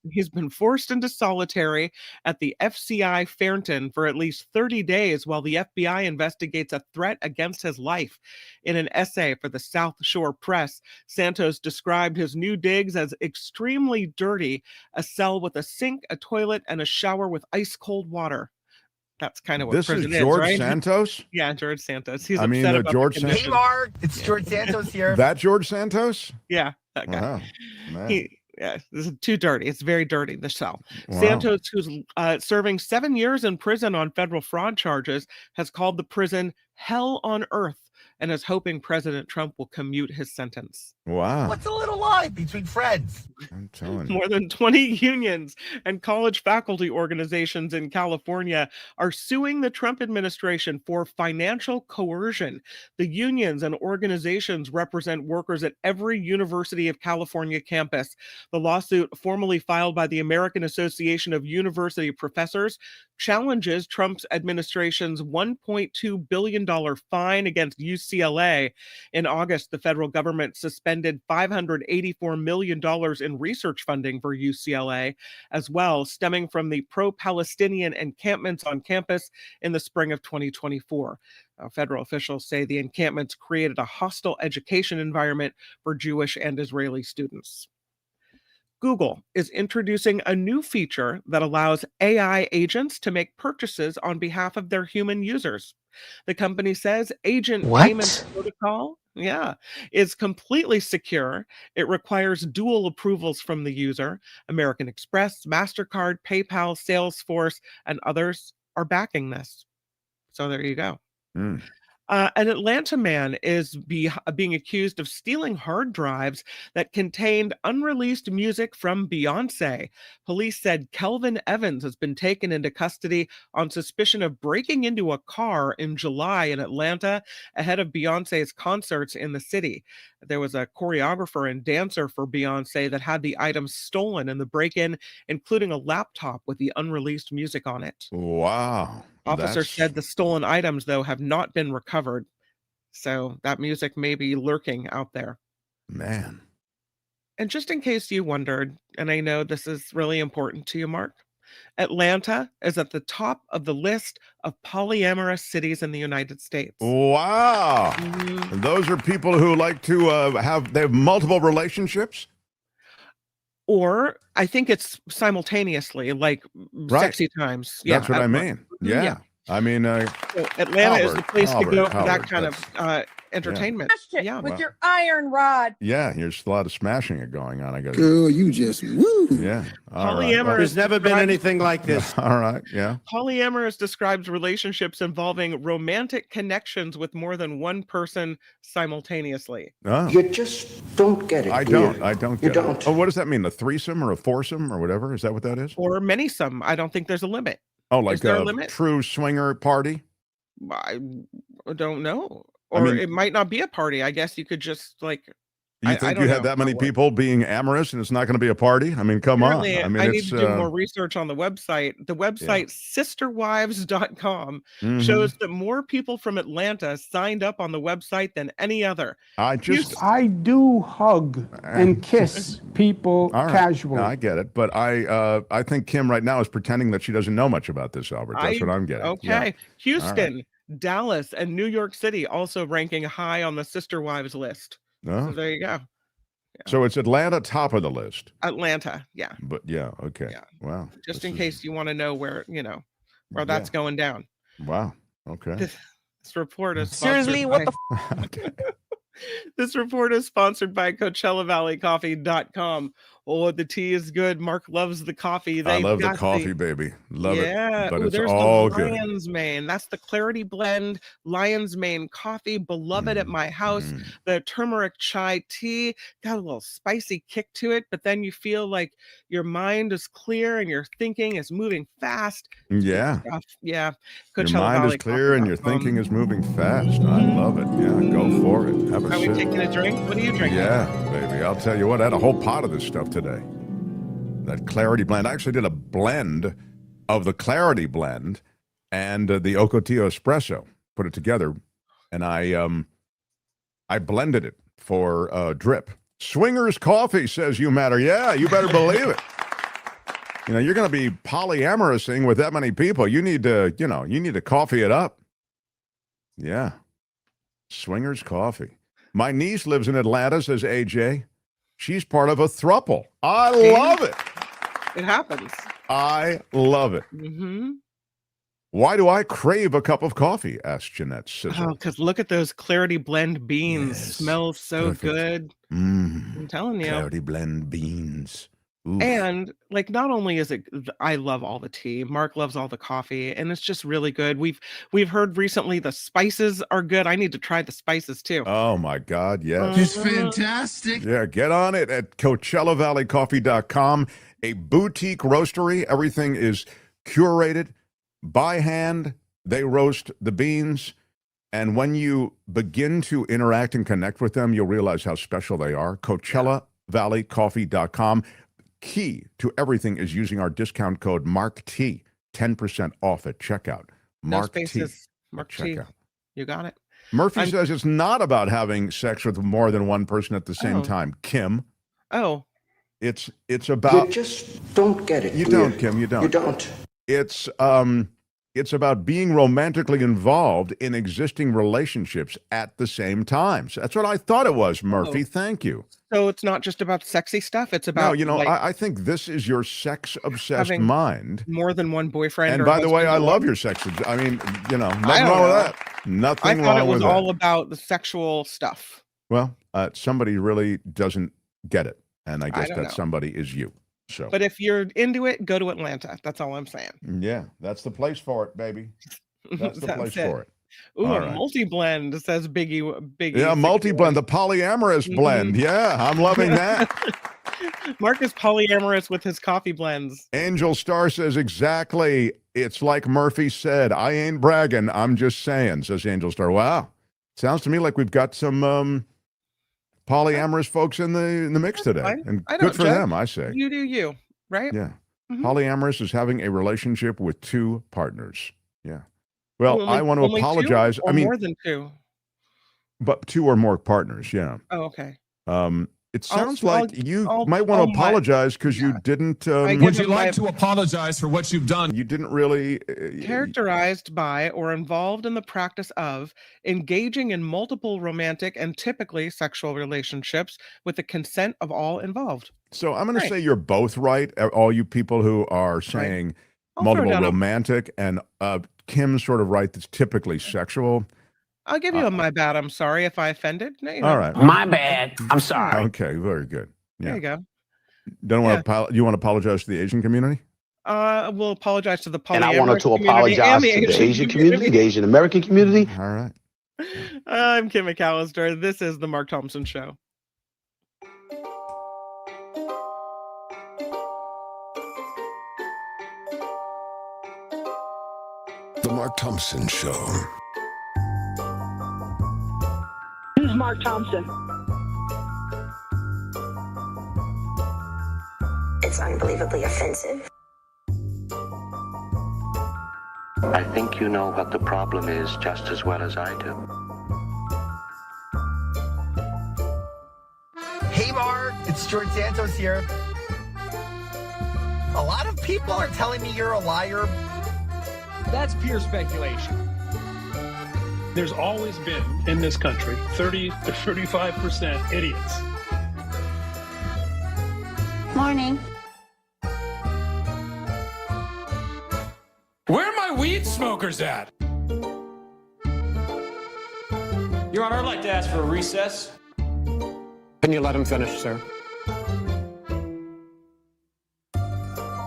he's been forced into solitary at the FCI Fairton for at least 30 days while the FBI investigates a threat against his life. In an essay for the South Shore Press, Santos described his new digs as extremely dirty, a cell with a sink, a toilet, and a shower with ice-cold water. That's kind of what this prison is George right? Santos? Yeah, George Santos. He's upset about George the Santos. condition. Hey, Mark, it's George Santos here. That George Santos? Yeah, that guy. Wow, man. This is too dirty. It's very dirty, the cell. Wow. Santos, who's serving 7 years in prison on federal fraud charges, has called the prison hell on earth and is hoping President Trump will commute his sentence. Wow. What's a little lie between friends? I'm telling you. More than 20 unions and college faculty organizations in California are suing the Trump administration for financial coercion. The unions and organizations represent workers at every University of California campus. The lawsuit, formally filed by the American Association of University Professors, challenges Trump's administration's $1.2 billion fine against UCLA. In August, the federal government suspended $584 million in research funding for UCLA as well, stemming from the pro-Palestinian encampments on campus in the spring of 2024. Federal officials say the encampments created a hostile education environment for Jewish and Israeli students. Google is introducing a new feature that allows AI agents to make purchases on behalf of their human users. The company says agent payment protocol is completely secure. It requires dual approvals from the user. American Express, MasterCard, PayPal, Salesforce, and others are backing this. So there you go. An Atlanta man is being accused of stealing hard drives that contained unreleased music from Beyonce. Police said Kelvin Evans has been taken into custody on suspicion of breaking into a car in July in Atlanta ahead of Beyonce's concerts in the city. There was a choreographer and dancer for Beyonce that had the items stolen in the break-in, including a laptop with the unreleased music on it. Wow. Officers said the stolen items, though, have not been recovered. So that music may be lurking out there. Man. And just in case you wondered, and I know this is really important to you, Mark, Atlanta is at the top of the list of polyamorous cities in the United States. Wow. Mhm. And those are people who like to they have multiple relationships? Or I think it's simultaneously, like sexy times. Yeah, That's what I mean. Yeah. I mean, So Atlanta is the place to go for that kind of entertainment. Yeah. With your iron rod. yeah, there's a lot of smashing it going on, I guess. Girl, you just woo. Yeah. All right. Polyamorous There's never been describes- anything like this. All right. Yeah. Polyamorous describes relationships involving romantic connections with more than one person simultaneously. Oh. You just don't get it. I do you? don't You get don't. it. Oh, what does that mean? A threesome or a foursome or whatever? Is that what that is? Or many-some. I don't think there's a limit. Oh, like there a a limit? true swinger party? I don't know. I Or mean- it might not be a party. I guess you could just like. You I think don't you know have that how many it works. people being amorous and it's not going to be a party? I mean, come Apparently, on. I mean, I need it's to do more research on the website. The website sisterwives.com mhm. shows that more people from Atlanta signed up on the website than any other. I do hug and kiss people All right. casually. No, I get it, but I think Kim right now is pretending that she doesn't know much about this, Albert. That's what I'm getting. Okay. Yeah. Houston, Dallas, and New York City also ranking high on the Sister Wives list. Oh. So there you go. So it's Atlanta top of the list. Atlanta, yeah. But yeah, okay. Yeah. Wow. Just This in is- case you want to know where that's going down. Wow. Okay. This report is Seriously, sponsored what by- This report is sponsored by CoachellaValleyCoffee.com. Oh, the tea is good. Mark loves the coffee. I love the got coffee, baby. Love yeah. it. But Ooh, it's there's all the good. Lion's Mane. That's the Clarity Blend Lion's Mane coffee, beloved at my house. The turmeric chai tea got a little spicy kick to it, but then you feel like your mind is clear and your thinking is moving fast. Yeah. Stuff. Yeah. Your mind is clear and your thinking is moving fast. I love it. Yeah, go for it. Have a Are we sip. taking a drink? What are you drinking? Yeah, baby. I'll tell you what, I had a whole pot of this stuff today. That Clarity Blend. I actually did a blend of the Clarity Blend and the Ocotillo Espresso. Put it together, and I blended it for drip. Swingers Coffee says you matter. Yeah, you better believe it. You know, you're going to be polyamoroussing with that many people. You need to, you need to coffee it up. Yeah. Swingers Coffee. My niece lives in Atlanta, says AJ. She's part of a throuple. I love it. It happens. I love it. Mm-hmm. Why do I crave a cup of coffee? Asked Jeanette Sizzle. Oh, because look at those Clarity Blend beans. Yes. Smells so Perfect. good. I'm telling you. Clarity Blend beans. Oof. And like, not only is it, I love all the tea. Mark loves all the coffee, and it's just really good. We've heard recently the spices are good. I need to try the spices too. Oh my God, yes. It's fantastic. Yeah, get on it at CoachellaValleyCoffee.com. A boutique roastery. Everything is curated by hand. They roast the beans. And when you begin to interact and connect with them, you'll realize how special they are. CoachellaValleyCoffee.com. Key to everything is using our discount code MARKT. 10% off at checkout. No Mark T. spaces. Mark at T. checkout. You got it. Murphy says it's not about having sex with more than one person at the same Oh. time. Kim, Oh, it's about You just don't get it. you do don't, Kim, you don't. You don't. It's about being romantically involved in existing relationships at the same time. So that's what I thought it was, Murphy. Oh. Thank you. so it's not just about sexy stuff. It's about No, you know, like, I think this is your sex-obsessed having mind. more than one boyfriend. And or by the way, husband I or love wife. your sex. I mean, nothing don't wrong with know. that. I Nothing thought it wrong was with that. all about the sexual stuff. Well, somebody really doesn't get it. And I guess don't that know. somebody is you. So, But if you're into it, go to Atlanta. That's all I'm saying. yeah, that's the place for it, baby. That's the place for it. Ooh, All a right. multi-blend, says Biggie. Yeah, multi-blend, the polyamorous blend. Yeah, I'm loving that. Mark is polyamorous with his coffee blends. Angel Star says exactly. It's like Murphy said. I ain't bragging. I'm just saying, says Angel Star. Wow. Sounds to me like we've got some polyamorous folks in the mix today. Fine. And I good don't for judge. them, I say. You do you, right? Yeah. Mhm. Polyamorous is having a relationship with two partners. Yeah. Well, Only- I want to only two apologize. or I mean, more than two. But two or more partners, yeah. Oh, okay. It sounds you I'll- might want I'll to mi- apologize because you didn't. Would you like to apologize for what you've done? You didn't really. Characterized by or involved in the practice of engaging in multiple romantic and typically sexual relationships with the consent of all involved. So I'm going to Right. say you're both right. All you people who are saying I'll throw multiple down a- romantic and Kim's sort of right. That's typically sexual. I'll give you a my bad. I'm sorry if I offended. No, you All know. right. My bad. I'm sorry. Okay. Very good. There Yeah. you go. Don't want to. You want to apologize to the Asian community? We'll apologize to the polyamorous And I wanted to community apologize and to the Asian community, the Asian American community. All right. I'm Kim McAllister. This is the Mark Thompson Show. The Mark Thompson Show. This is Mark Thompson. It's unbelievably offensive. I think you know what the problem is just as well as I do. Hey, Mark, it's George Santos here. A lot of people are telling me you're a liar. That's pure speculation. There's always been, in this country, 30 to 35% idiots. Morning. Where are my weed smokers at? Your Honor, I'd like to ask for a recess. Can you let him finish, sir?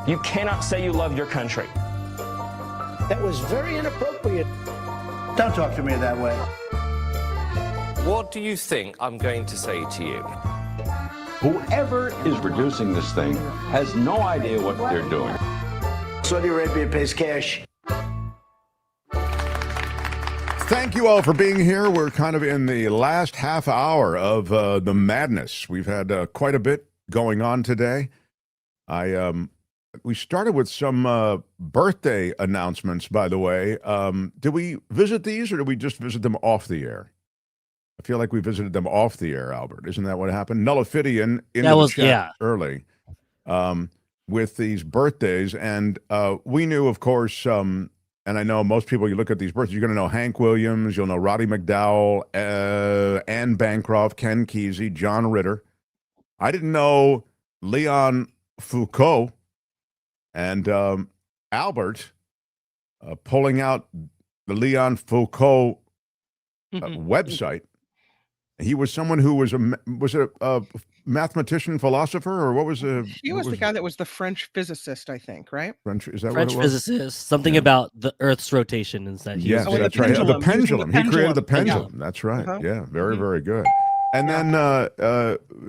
You cannot say you love your country. That was very inappropriate. Don't talk to me that way. What do you think I'm going to say to you? Whoever is producing this thing has no idea what they're doing. Saudi Arabia pays cash. Thank you all for being here. We're kind of in the last half hour of the madness. We've had quite a bit going on today. We started with some birthday announcements, by the way. Did we visit these or did we just visit them off the air? I feel like we visited them off the air, Albert. Isn't that what happened? Nullifidian in the chat early with these birthdays. And we knew, of course, and I know most people, you look at these birthdays, you're going to know Hank Williams, you'll know Roddy McDowell, Anne Bancroft, Ken Kesey, John Ritter. I didn't know Leon Foucault. And Albert pulling out the Leon Foucault website. He was someone who was a mathematician, philosopher, or what was a? He was the guy that was the French physicist, I think, right? French, is that French what it was? physicist, something about the Earth's rotation and stuff. Yes, that's right. The pendulum. He created the pendulum. That's right. Uh-huh. Yeah, very, very good. And then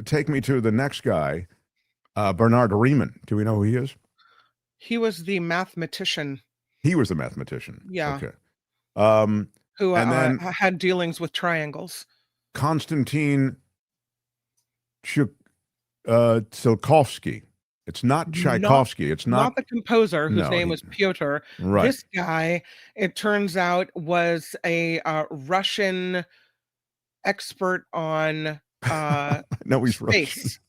take me to the next guy, Bernard Riemann. Do we know who he is? He was the mathematician. He was the mathematician. Yeah. Okay. Who and then had dealings with triangles. Konstantin Tsiolkovsky. It's not Tchaikovsky. It's not the composer whose No, name was Pyotr. Right. This guy, it turns out, was a Russian expert on no, he's space.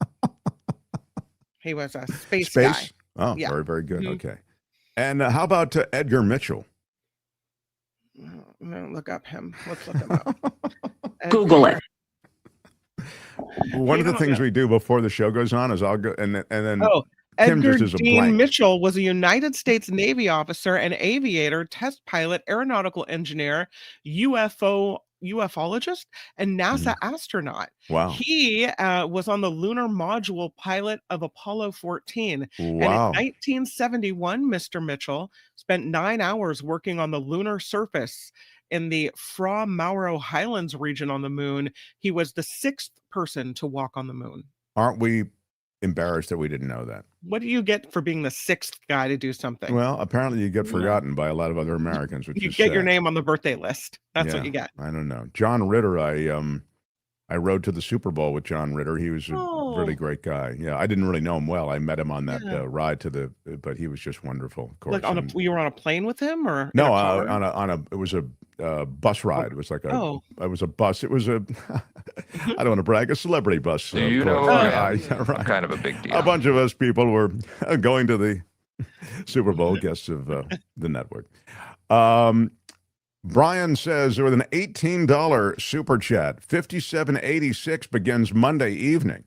He was a space Space? guy. Oh, Yeah. very, very good. Mhm. Okay. And how about Edgar Mitchell? No, look up him. Let's look him up. Google it. One of the things we do before the show goes on is I'll go and then Kim Edgar just is a Dean blank. Mitchell was a United States Navy officer and aviator, test pilot, aeronautical engineer, ufologist, and NASA astronaut. Wow. He was on the lunar module pilot of Apollo 14. And in Wow. 1971, Mr. Mitchell spent 9 hours working on the lunar surface in the Fra Mauro Highlands region on the moon. He was the 6th person to walk on the moon. Aren't we embarrassed that we didn't know that? What do you get for being the 6th guy to do something? Well, apparently you get forgotten by a lot of other Americans. Which You is get sad. your name on the birthday list. That's what Yeah, you get. I don't know. John Ritter, I rode to the Super Bowl with John Ritter. He was a really great guy. Yeah, I didn't really know him well. I met him on that ride to the, but he was just wonderful. Of course. Like you were on a plane with him, or no, in a car? on a it was a bus ride. It was like it was a bus. It was a I don't want to brag, a celebrity bus. Do you know who I am? I'm kind of a big deal. A bunch of us people were going to the Super Bowl, guests of the network. Brian says with an $18 super chat, 5786 begins Monday evening.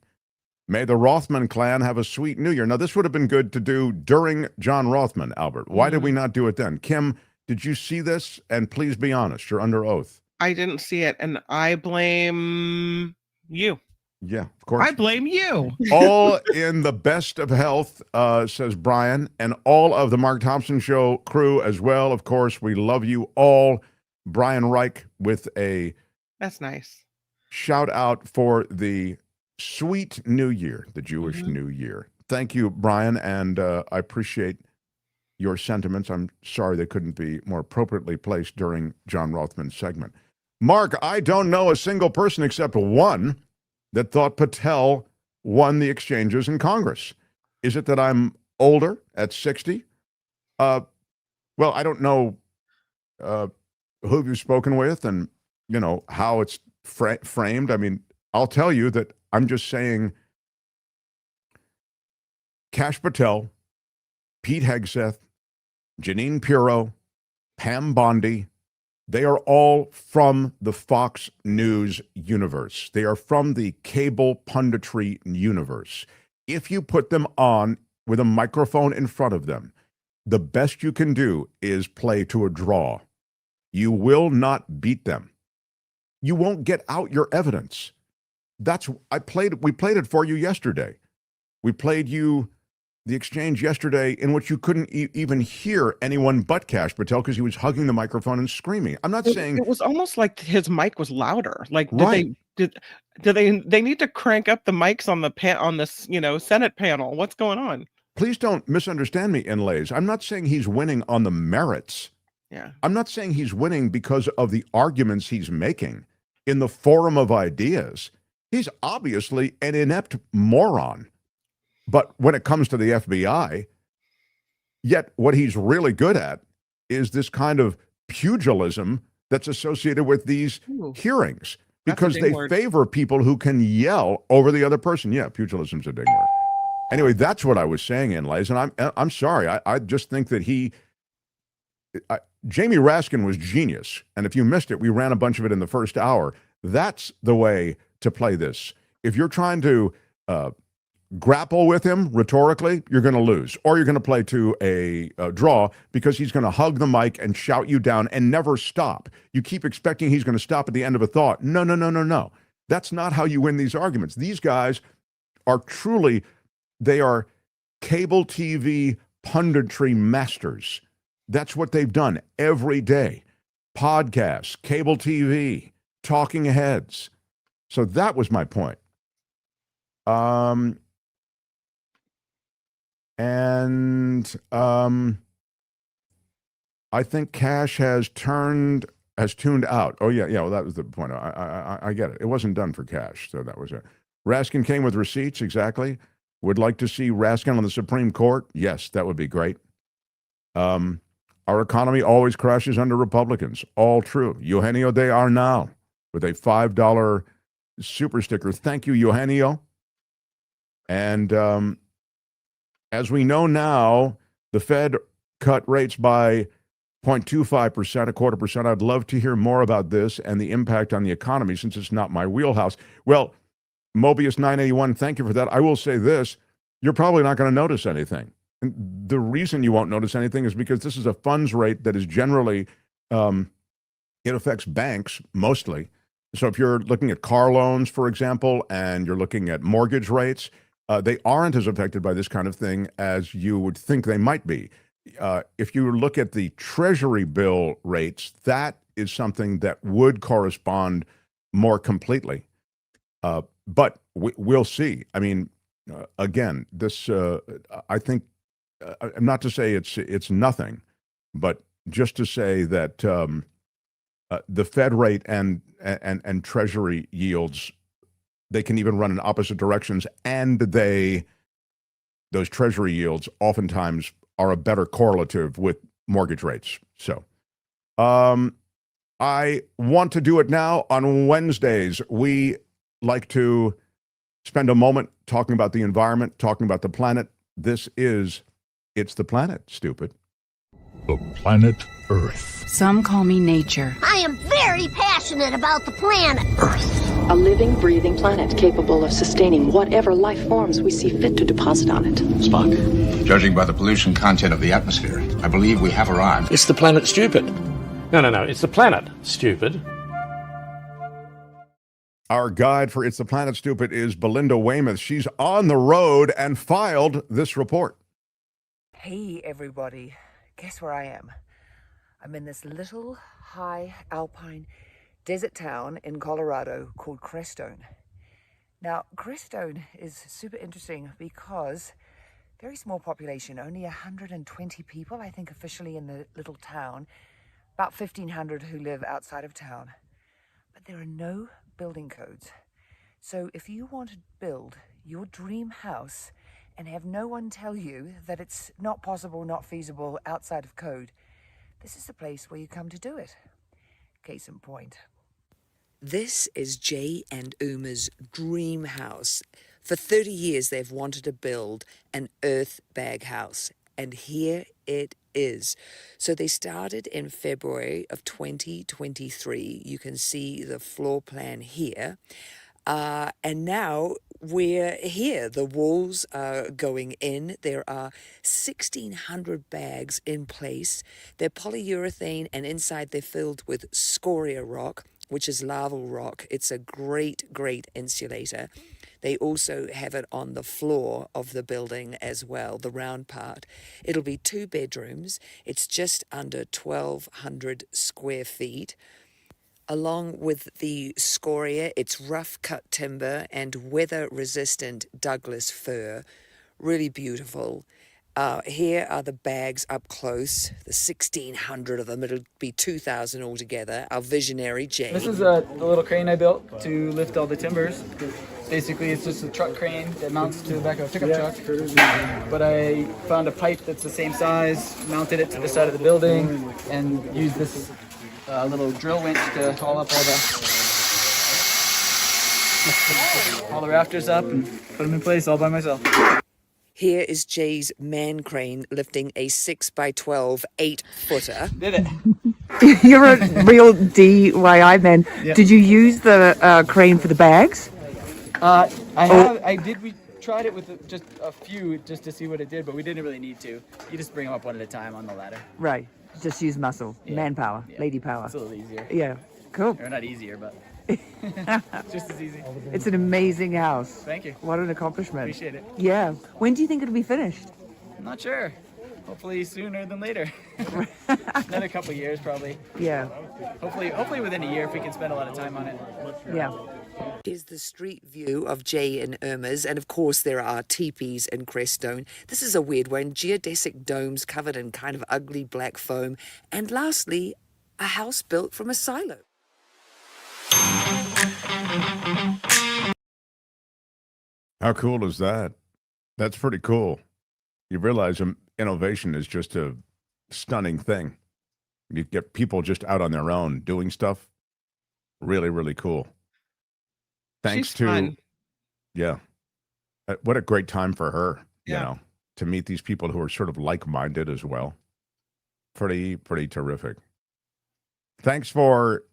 May the Rothmann clan have a sweet new year. Now, this would have been good to do during John Rothmann, Albert. Why did we not do it then? Kim, did you see this? And please be honest. You're under oath. I didn't see it, and I blame you. Yeah, of course. I blame you. All in the best of health, says Brian, and all of the Mark Thompson Show crew as well. Of course, we love you all. Brian Reich with a That's nice. shout out for the sweet New Year, the Jewish New Year. Thank you, Brian, and I appreciate your sentiments. I'm sorry they couldn't be more appropriately placed during John Rothman's segment. Mark, I don't know a single person except one that thought Patel won the exchanges in Congress. Is it that I'm older at 60? Well, I don't know who you've spoken with and, you know, how it's framed. I mean, I'll tell you that I'm just saying Kash Patel, Pete Hegseth, Janine Pirro, Pam Bondi, they are all from the Fox News universe. They are from the cable punditry universe. If you put them on with a microphone in front of them, the best you can do is play to a draw. You will not beat them. You won't get out your evidence. We played it for you yesterday. We played you the exchange yesterday in which you couldn't even hear anyone but Kash Patel because he was hugging the microphone and screaming. I'm not saying it was almost like his mic was louder. Like Right. do they need to crank up the mics on the Senate panel? What's going on? Please don't misunderstand me, inlays. I'm not saying he's winning on the merits. Yeah. I'm not saying he's winning because of the arguments he's making in the forum of ideas. He's obviously an inept moron. But when it comes to the FBI, yet what he's really good at is this kind of pugilism that's associated with these hearings because they favor people who can yell over the other person. Yeah, pugilism's a big word. Anyway, that's what I was saying, inlays, and I'm sorry. I just think that Jamie Raskin was genius, and if you missed it, we ran a bunch of it in the first hour. That's the way to play this. If you're trying to grapple with him rhetorically, you're going to lose, or you're going to play to a draw because he's going to hug the mic and shout you down and never stop. You keep expecting he's going to stop at the end of a thought. No. That's not how you win these arguments. These guys are truly, they are cable TV punditry masters. That's what they've done every day. Podcasts, cable TV, talking heads. So that was my point. I think Kash has tuned out. Oh yeah. Well, that was the point. I get it. It wasn't done for Kash, so that was it. Raskin came with receipts, exactly. Would like to see Raskin on the Supreme Court. Yes, that would be great. Our economy always crashes under Republicans. All true. Eugenio de Arnal with a $5 super sticker. Thank you, Eugenio. And as we know now, the Fed cut rates by 0.25%, a 0.25%. I'd love to hear more about this and the impact on the economy since it's not my wheelhouse. Well, Mobius 981, thank you for that. I will say this, you're probably not going to notice anything. And the reason you won't notice anything is because this is a funds rate that is generally, it affects banks mostly. So if you're looking at car loans, for example, and you're looking at mortgage rates, they aren't as affected by this kind of thing as you would think they might be. if you look at the Treasury bill rates, that is something that would correspond more completely. But we'll see. I mean, again, this I think, not to say it's nothing, but just to say that the Fed rate and Treasury yields, they can even run in opposite directions, and those Treasury yields oftentimes are a better correlative with mortgage rates. So I want to do it now. On Wednesdays, we like to spend a moment talking about the environment, talking about the planet. This is It's the Planet, Stupid. The planet Earth. Some call me nature. I am very passionate about the planet. A living, breathing planet capable of sustaining whatever life forms we see fit to deposit on it. Spock, judging by the pollution content of the atmosphere, I believe we have arrived. It's the planet stupid. No. It's the planet stupid. Our guide for It's the Planet Stupid is Belinda Waymouth. She's on the road and filed this report. Hey, everybody. Guess where I am? I'm in this little high alpine desert town in Colorado called Crestone. Now, Crestone is super interesting because very small population, only 120 people, I think, officially in the little town, about 1,500 who live outside of town. But there are no building codes. So if you want to build your dream house and have no one tell you that it's not possible, not feasible, outside of code, this is the place where you come to do it. Case in point. This is Jay and Uma's dream house. For 30 years, they've wanted to build an earth bag house, and here it is. So they started in February of 2023. You can see the floor plan here. And now we're here. The walls are going in. There are 1,600 bags in place. They're polyurethane, and inside they're filled with scoria rock, which is larval rock. It's a great, great insulator. They also have it on the floor of the building as well, the round part. It'll be 2 bedrooms. It's just under 1,200 square feet. Along with the scoria, it's rough-cut timber and weather-resistant Douglas fir. Really beautiful. Here are the bags up close, the 1,600 of them. It'll be 2,000 altogether. Our visionary, Jay. This is the little crane I built to lift all the timbers. Basically, it's just a truck crane that mounts to the back of a pickup truck. But I found a pipe that's the same size, mounted it to the side of the building, and used this little drill winch to haul up all the rafters up and put them in place all by myself. Here is Jay's man crane lifting a 6x12 8-footer. Did it? You're a real DIY man. Yeah. Did you use the crane for the bags? We tried it with just a few just to see what it did, but we didn't really need to. You just bring them up one at a time on the ladder. Right. Just use muscle, manpower, lady power. It's a little easier. Yeah. Cool. Or not easier, but just as easy. It's an amazing house. Thank you. What an accomplishment. Appreciate it. Yeah. When do you think it'll be finished? I'm not sure. Hopefully sooner than later. Another couple of years, probably. Yeah. Hopefully within a year if we can spend a lot of time on it. Yeah. Is the street view of Jay and Irma's, and of course there are teepees in Crestone. This is a weird one. Geodesic domes covered in kind of ugly black foam. And lastly, a house built from a silo. How cool is that? That's pretty cool. You realize innovation is just a stunning thing. You get people just out on their own doing stuff. Really, really cool. Thanks She's to, fun. Yeah. What a great time for her, you know, to meet these people who are sort of like-minded as well. Pretty terrific. Thanks for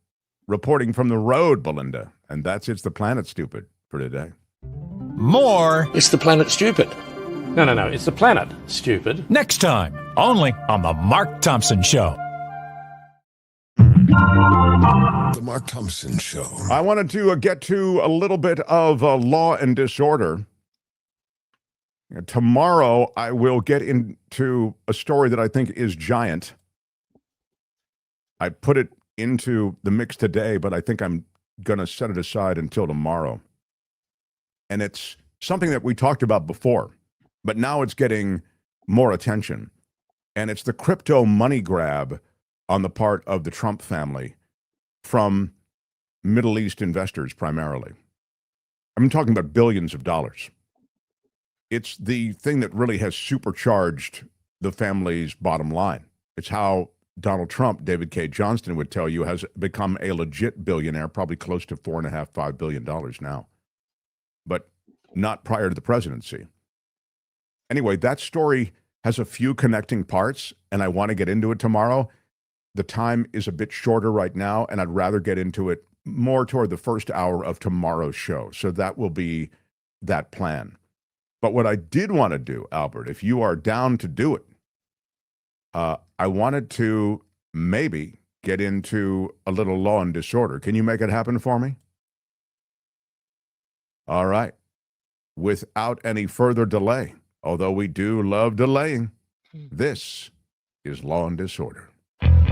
reporting from the road, Belinda. And that's It's the Planet Stupid for today. More It's the Planet Stupid. No. It's the planet stupid. Next time, only on The Mark Thompson Show. The Mark Thompson Show. I wanted to get to a little bit of law and disorder. Tomorrow, I will get into a story that I think is giant. I put it into the mix today, but I think I'm going to set it aside until tomorrow. And it's something that we talked about before, but now it's getting more attention. And it's the crypto money grab on the part of the Trump family from Middle East investors primarily. I'm talking about billions of dollars. It's the thing that really has supercharged the family's bottom line. It's how Donald Trump, David K. Johnston would tell you, has become a legit billionaire, probably close to $4.5–5 billion now, but not prior to the presidency. Anyway, that story has a few connecting parts, and I want to get into it tomorrow. The time is a bit shorter right now, and I'd rather get into it more toward the first hour of tomorrow's show. So that will be that plan. But what I did want to do, Albert, if you are down to do it, I wanted to maybe get into a little law and disorder. Can you make it happen for me? All right. Without any further delay, although we do love delaying, this is Law and Disorder.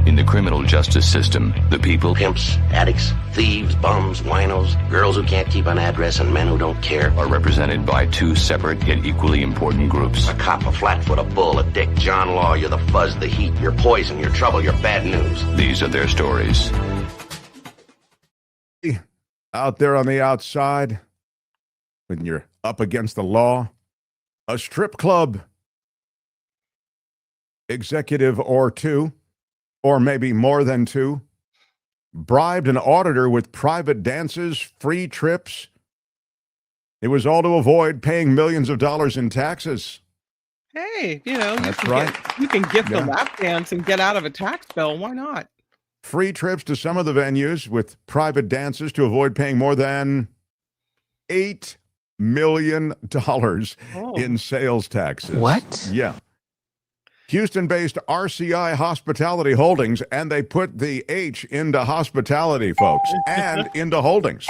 In the criminal justice system, the people, pimps, addicts, thieves, bums, winos, girls who can't keep an address, and men who don't care, are represented by two separate yet equally important groups. A cop, a flatfoot, a bull, a dick, John Law, you're the fuzz, the heat, you're poison, you're trouble, you're bad news. These are their stories. Out there on the outside, when you're up against the law, a strip club executive or two, or maybe more than two, bribed an auditor with private dances, free trips. It was all to avoid paying millions of dollars in taxes. Hey, That's right. You can get the lap dance and get out of a tax bill. Why not? Free trips to some of the venues with private dances to avoid paying more than $8 million in sales taxes. What? Yeah. Houston-based RCI Hospitality Holdings, and they put the H into hospitality, folks, and into holdings.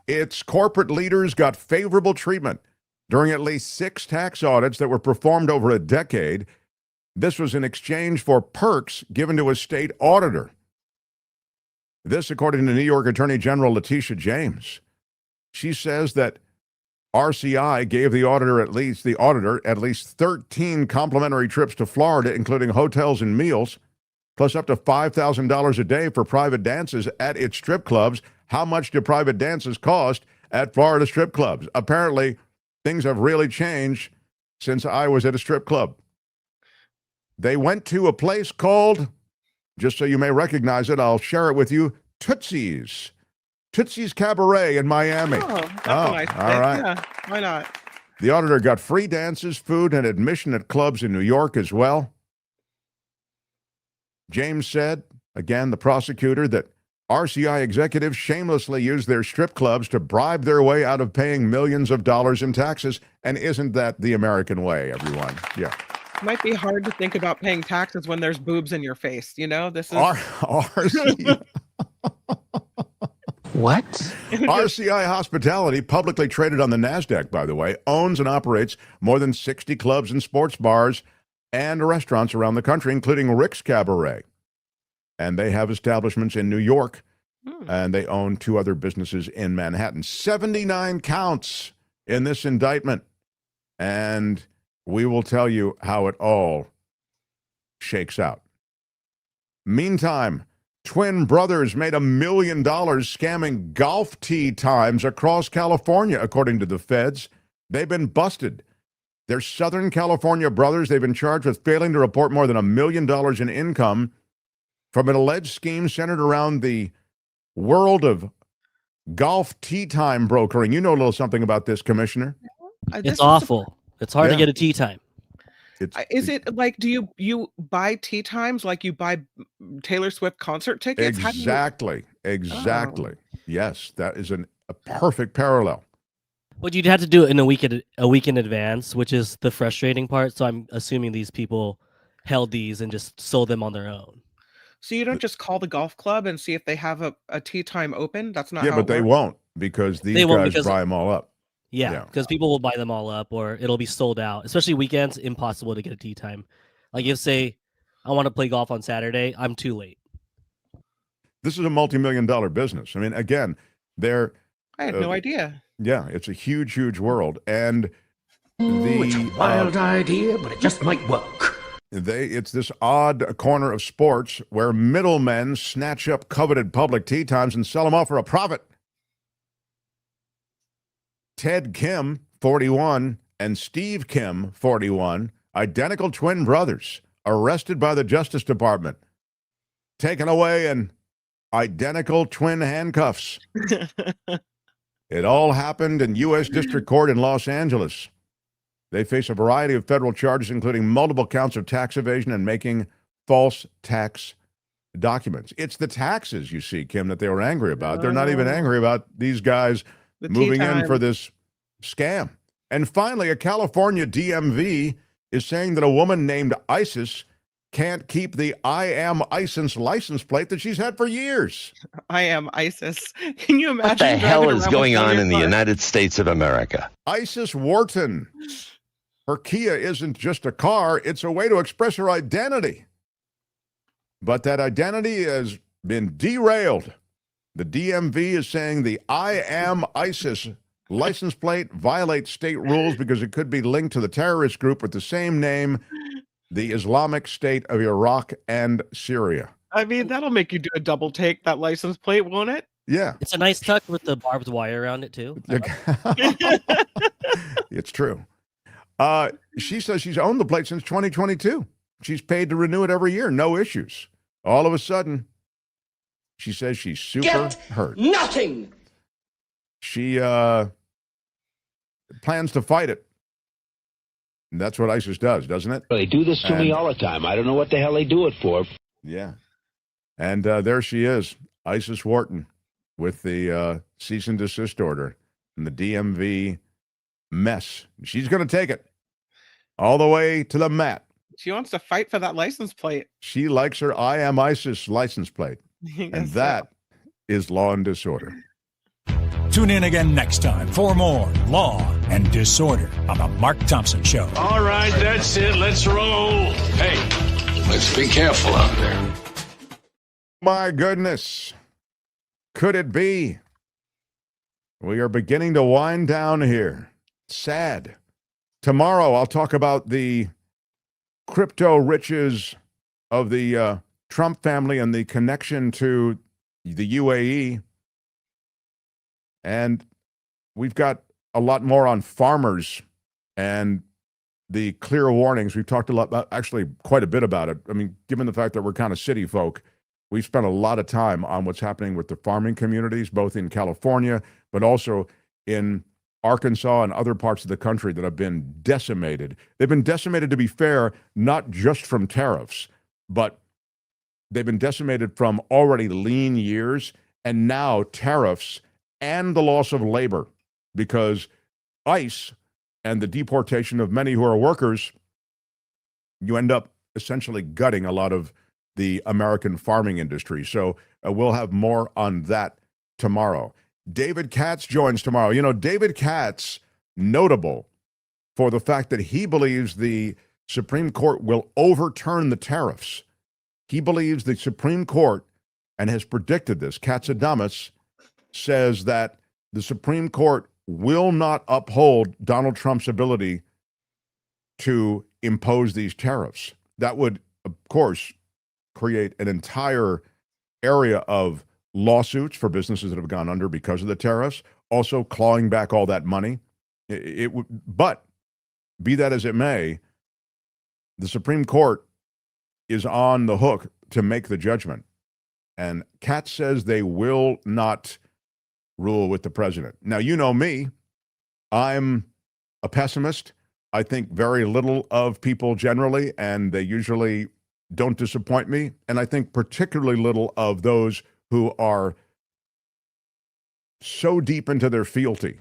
Its corporate leaders got favorable treatment during at least 6 tax audits that were performed over a decade. This was in exchange for perks given to a state auditor. This, according to New York Attorney General Letitia James. She says that RCI gave the auditor at least 13 complimentary trips to Florida, including hotels and meals, plus up to $5,000 a day for private dances at its strip clubs. How much do private dances cost at Florida strip clubs? Apparently, things have really changed since I was at a strip club. They went to a place called, just so you may recognize it, I'll share it with you, Tootsie's Cabaret in Miami. Oh, that's a nice place. All right. Yeah, why not? The auditor got free dances, food, and admission at clubs in New York as well. James said, again, the prosecutor, that RCI executives shamelessly used their strip clubs to bribe their way out of paying millions of dollars in taxes. And isn't that the American way, everyone? Yeah. It might be hard to think about paying taxes when there's boobs in your face. This is RCI. What? RCI Hospitality, publicly traded on the NASDAQ, by the way, owns and operates more than 60 clubs and sports bars and restaurants around the country, including Rick's Cabaret. And they have establishments in New York, and they own 2 other businesses in Manhattan. 79 counts in this indictment. And we will tell you how it all shakes out. Meantime, twin brothers made $1 million scamming golf tee times across California, according to the feds. They've been busted. They're Southern California brothers. They've been charged with failing to report more than $1 million in income from an alleged scheme centered around the world of golf tee time brokering. You know a little something about this, Commissioner. It's awful. It's hard to get a tee time. Is it like, do you buy tea times like you buy Taylor Swift concert tickets? Exactly. Oh. Yes, that is a perfect parallel. Well, you'd have to do it in a week in advance, which is the frustrating part. So I'm assuming these people held these and just sold them on their own. So you don't just call the golf club and see if they have a tea time open? That's not how it but they works? Won't, because these guys buy them all up. Yeah, because people will buy them all up, or it'll be sold out. Especially weekends, impossible to get a tee time. Like if say I want to play golf on Saturday, I'm too late. This is a multi-million-dollar business. I mean, again, I had no idea. Yeah, it's a huge, huge world, and it's a wild idea, but it just might work. It's this odd corner of sports where middlemen snatch up coveted public tee times and sell them off for a profit. Ted Kim, 41, and Steve Kim, 41, identical twin brothers, arrested by the Justice Department, taken away in identical twin handcuffs. It all happened in U.S. District Court in Los Angeles. They face a variety of federal charges, including multiple counts of tax evasion and making false tax documents. It's the taxes, you see, Kim, that they were angry about. They're not even angry about these guys moving in for this scam. And finally, a California DMV is saying that a woman named Isis can't keep the I am ISIS license plate that she's had for years. I am ISIS. Can you imagine? What the hell is going on in the United States of America? Isis Wharton. Her Kia isn't just a car, it's a way to express her identity. But that identity has been derailed. The DMV is saying the I am ISIS license plate violates state rules because it could be linked to the terrorist group with the same name, the Islamic State of Iraq and Syria. I mean, that'll make you do a double take, that license plate, won't it? Yeah. It's a nice tuck with the barbed wire around it, too. It's true. She says she's owned the plate since 2022. She's paid to renew it every year, no issues. All of a sudden, she says she's super hurt. Nothing! She plans to fight it. And that's what ISIS does, doesn't it? They do this to me all the time. I don't know what the hell they do it for. Yeah. And there she is, Isis Wharton, with the cease and desist order and the DMV mess. She's going to take it all the way to the mat. She wants to fight for that license plate. She likes her I am ISIS license plate. And that is Law and Disorder. Tune in again next time for more Law and Disorder on The Mark Thompson Show. All right, that's it. Let's roll. Hey, let's be careful out there. My goodness. Could it be? We are beginning to wind down here. Sad. Tomorrow, I'll talk about the crypto riches of the Trump family and the connection to the UAE. And we've got a lot more on farmers and the clear warnings. We've talked a lot about, actually quite a bit about it. I mean, given the fact that we're kind of city folk, we've spent a lot of time on what's happening with the farming communities, both in California, but also in Arkansas and other parts of the country that have been decimated. They've been decimated, to be fair, not just from tariffs, but they've been decimated from already lean years and now tariffs and the loss of labor, because ICE and the deportation of many who are workers, you end up essentially gutting a lot of the American farming industry. So we'll have more on that tomorrow. David Katz joins tomorrow. You know, David Katz, notable for the fact that he believes the Supreme Court will overturn the tariffs. He believes the Supreme Court, and has predicted this, Katsadamus, says that the Supreme Court will not uphold Donald Trump's ability to impose these tariffs. That would, of course, create an entire area of lawsuits for businesses that have gone under because of the tariffs, also clawing back all that money. It would, but be that as it may, the Supreme Court is on the hook to make the judgment. And Katz says they will not rule with the president. Now, you know me, I'm a pessimist. I think very little of people generally, and they usually don't disappoint me. And I think particularly little of those who are so deep into their fealty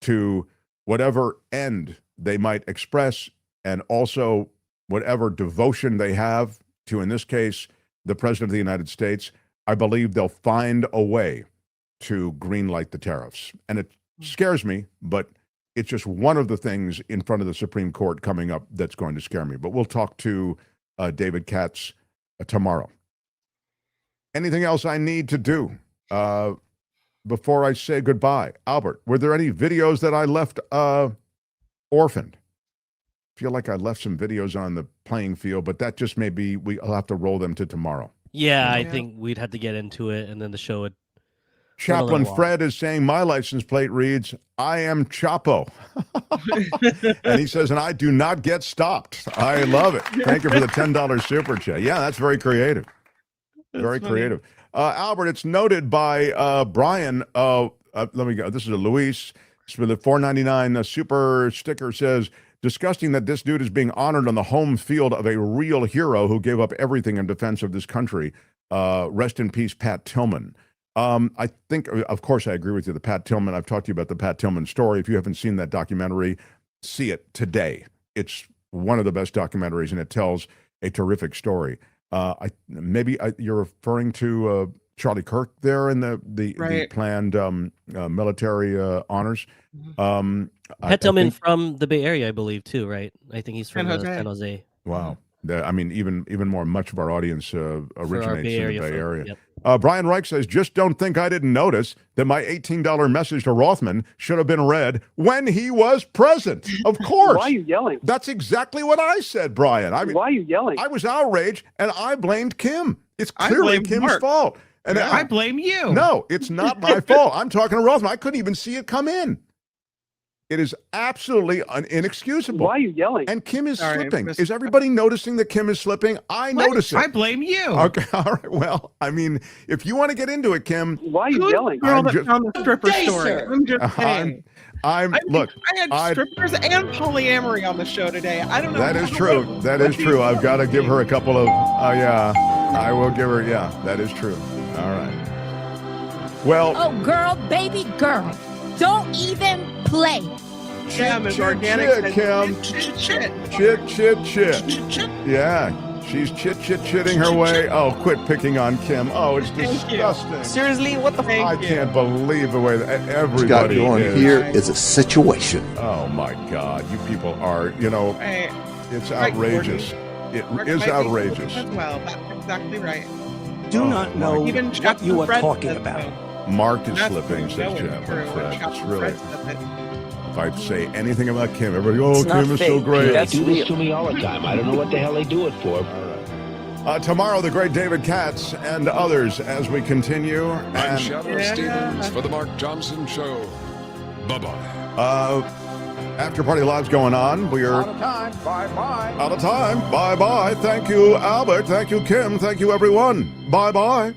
to whatever end they might express, and also whatever devotion they have to, in this case, the President of the United States. I believe they'll find a way to greenlight the tariffs. And it scares me, but It's just one of the things in front of the Supreme Court coming up that's going to scare me. But we'll talk to David Katz tomorrow. Anything else I need to do before I say goodbye? Albert, were there any videos that I left orphaned? I feel like I left some videos on the playing field, but that just may be, I'll have to roll them to tomorrow. Yeah, I think we'd have to get into it, and then the show would. Chaplain Fred is saying, my license plate reads, I am Chapo. And he says, and I do not get stopped. I love it. Thank you for the $10 super chat. Yeah, that's very creative. Very creative. Albert, it's noted by Brian. Let me go. This is a Luis. With the $4.99 super sticker says, disgusting that this dude is being honored on the home field of a real hero who gave up everything in defense of this country. Rest in peace, Pat Tillman. I think, of course, I agree with you. The Pat Tillman, I've talked to you about the Pat Tillman story. If you haven't seen that documentary, see it today. It's one of the best documentaries, and it tells a terrific story. You're referring to Charlie Kirk there in the planned military honors. Pat Tillman from the Bay Area, I believe, too, right? I think he's from San Jose. Wow. I mean, even more, much of our audience originates in the Bay Area. Yep. Brian Reich says, just don't think I didn't notice that my $18 message to Rothman should have been read when he was present. Of course. Why are you yelling? That's exactly what I said, Brian. I mean, why are you yelling? I was outraged, and I blamed Kim. It's clearly Kim's fault. And I blame you. No, it's not my fault. I'm talking to Rothman. I couldn't even see it come in. It is absolutely inexcusable. Why are you yelling? And Kim is slipping. Is everybody noticing that Kim is slipping? I notice it. I blame you. Okay, all right. Well, I mean, if you want to get into it, Kim. Why are you yelling? Girl that found the stripper story. I'm just saying. Look. I had strippers and polyamory on the show today. I don't know. That is true. That is true. I've got to give her a couple of. Yeah, I will give her. Yeah, that is true. All right. Well. Oh, girl, baby girl. Don't even play. Kim is organic. Kim. Chit. Yeah, she's chitting her way. Oh, quit picking on Kim. Oh, it's disgusting. Seriously, what the fuck? I can't believe the way that everybody is. Here is a situation. Oh my God, you people are, it's outrageous. It is outrageous. Well, that's exactly right. Do not know what you are talking about. Mark is slipping, says Jeff. It's really. If I say anything about Kim, everybody, Kim is so great. They do this to me all the time. I don't know what the hell they do it for. Tomorrow, the great David Katz and others as we continue. I'm Shadow Stevens for the Mark Thompson Show. Bye-bye. After Party Live's going on. We're out of time. Bye-bye. Out of time. Bye-bye. Thank you, Albert. Thank you, Kim. Thank you, everyone. Bye-bye.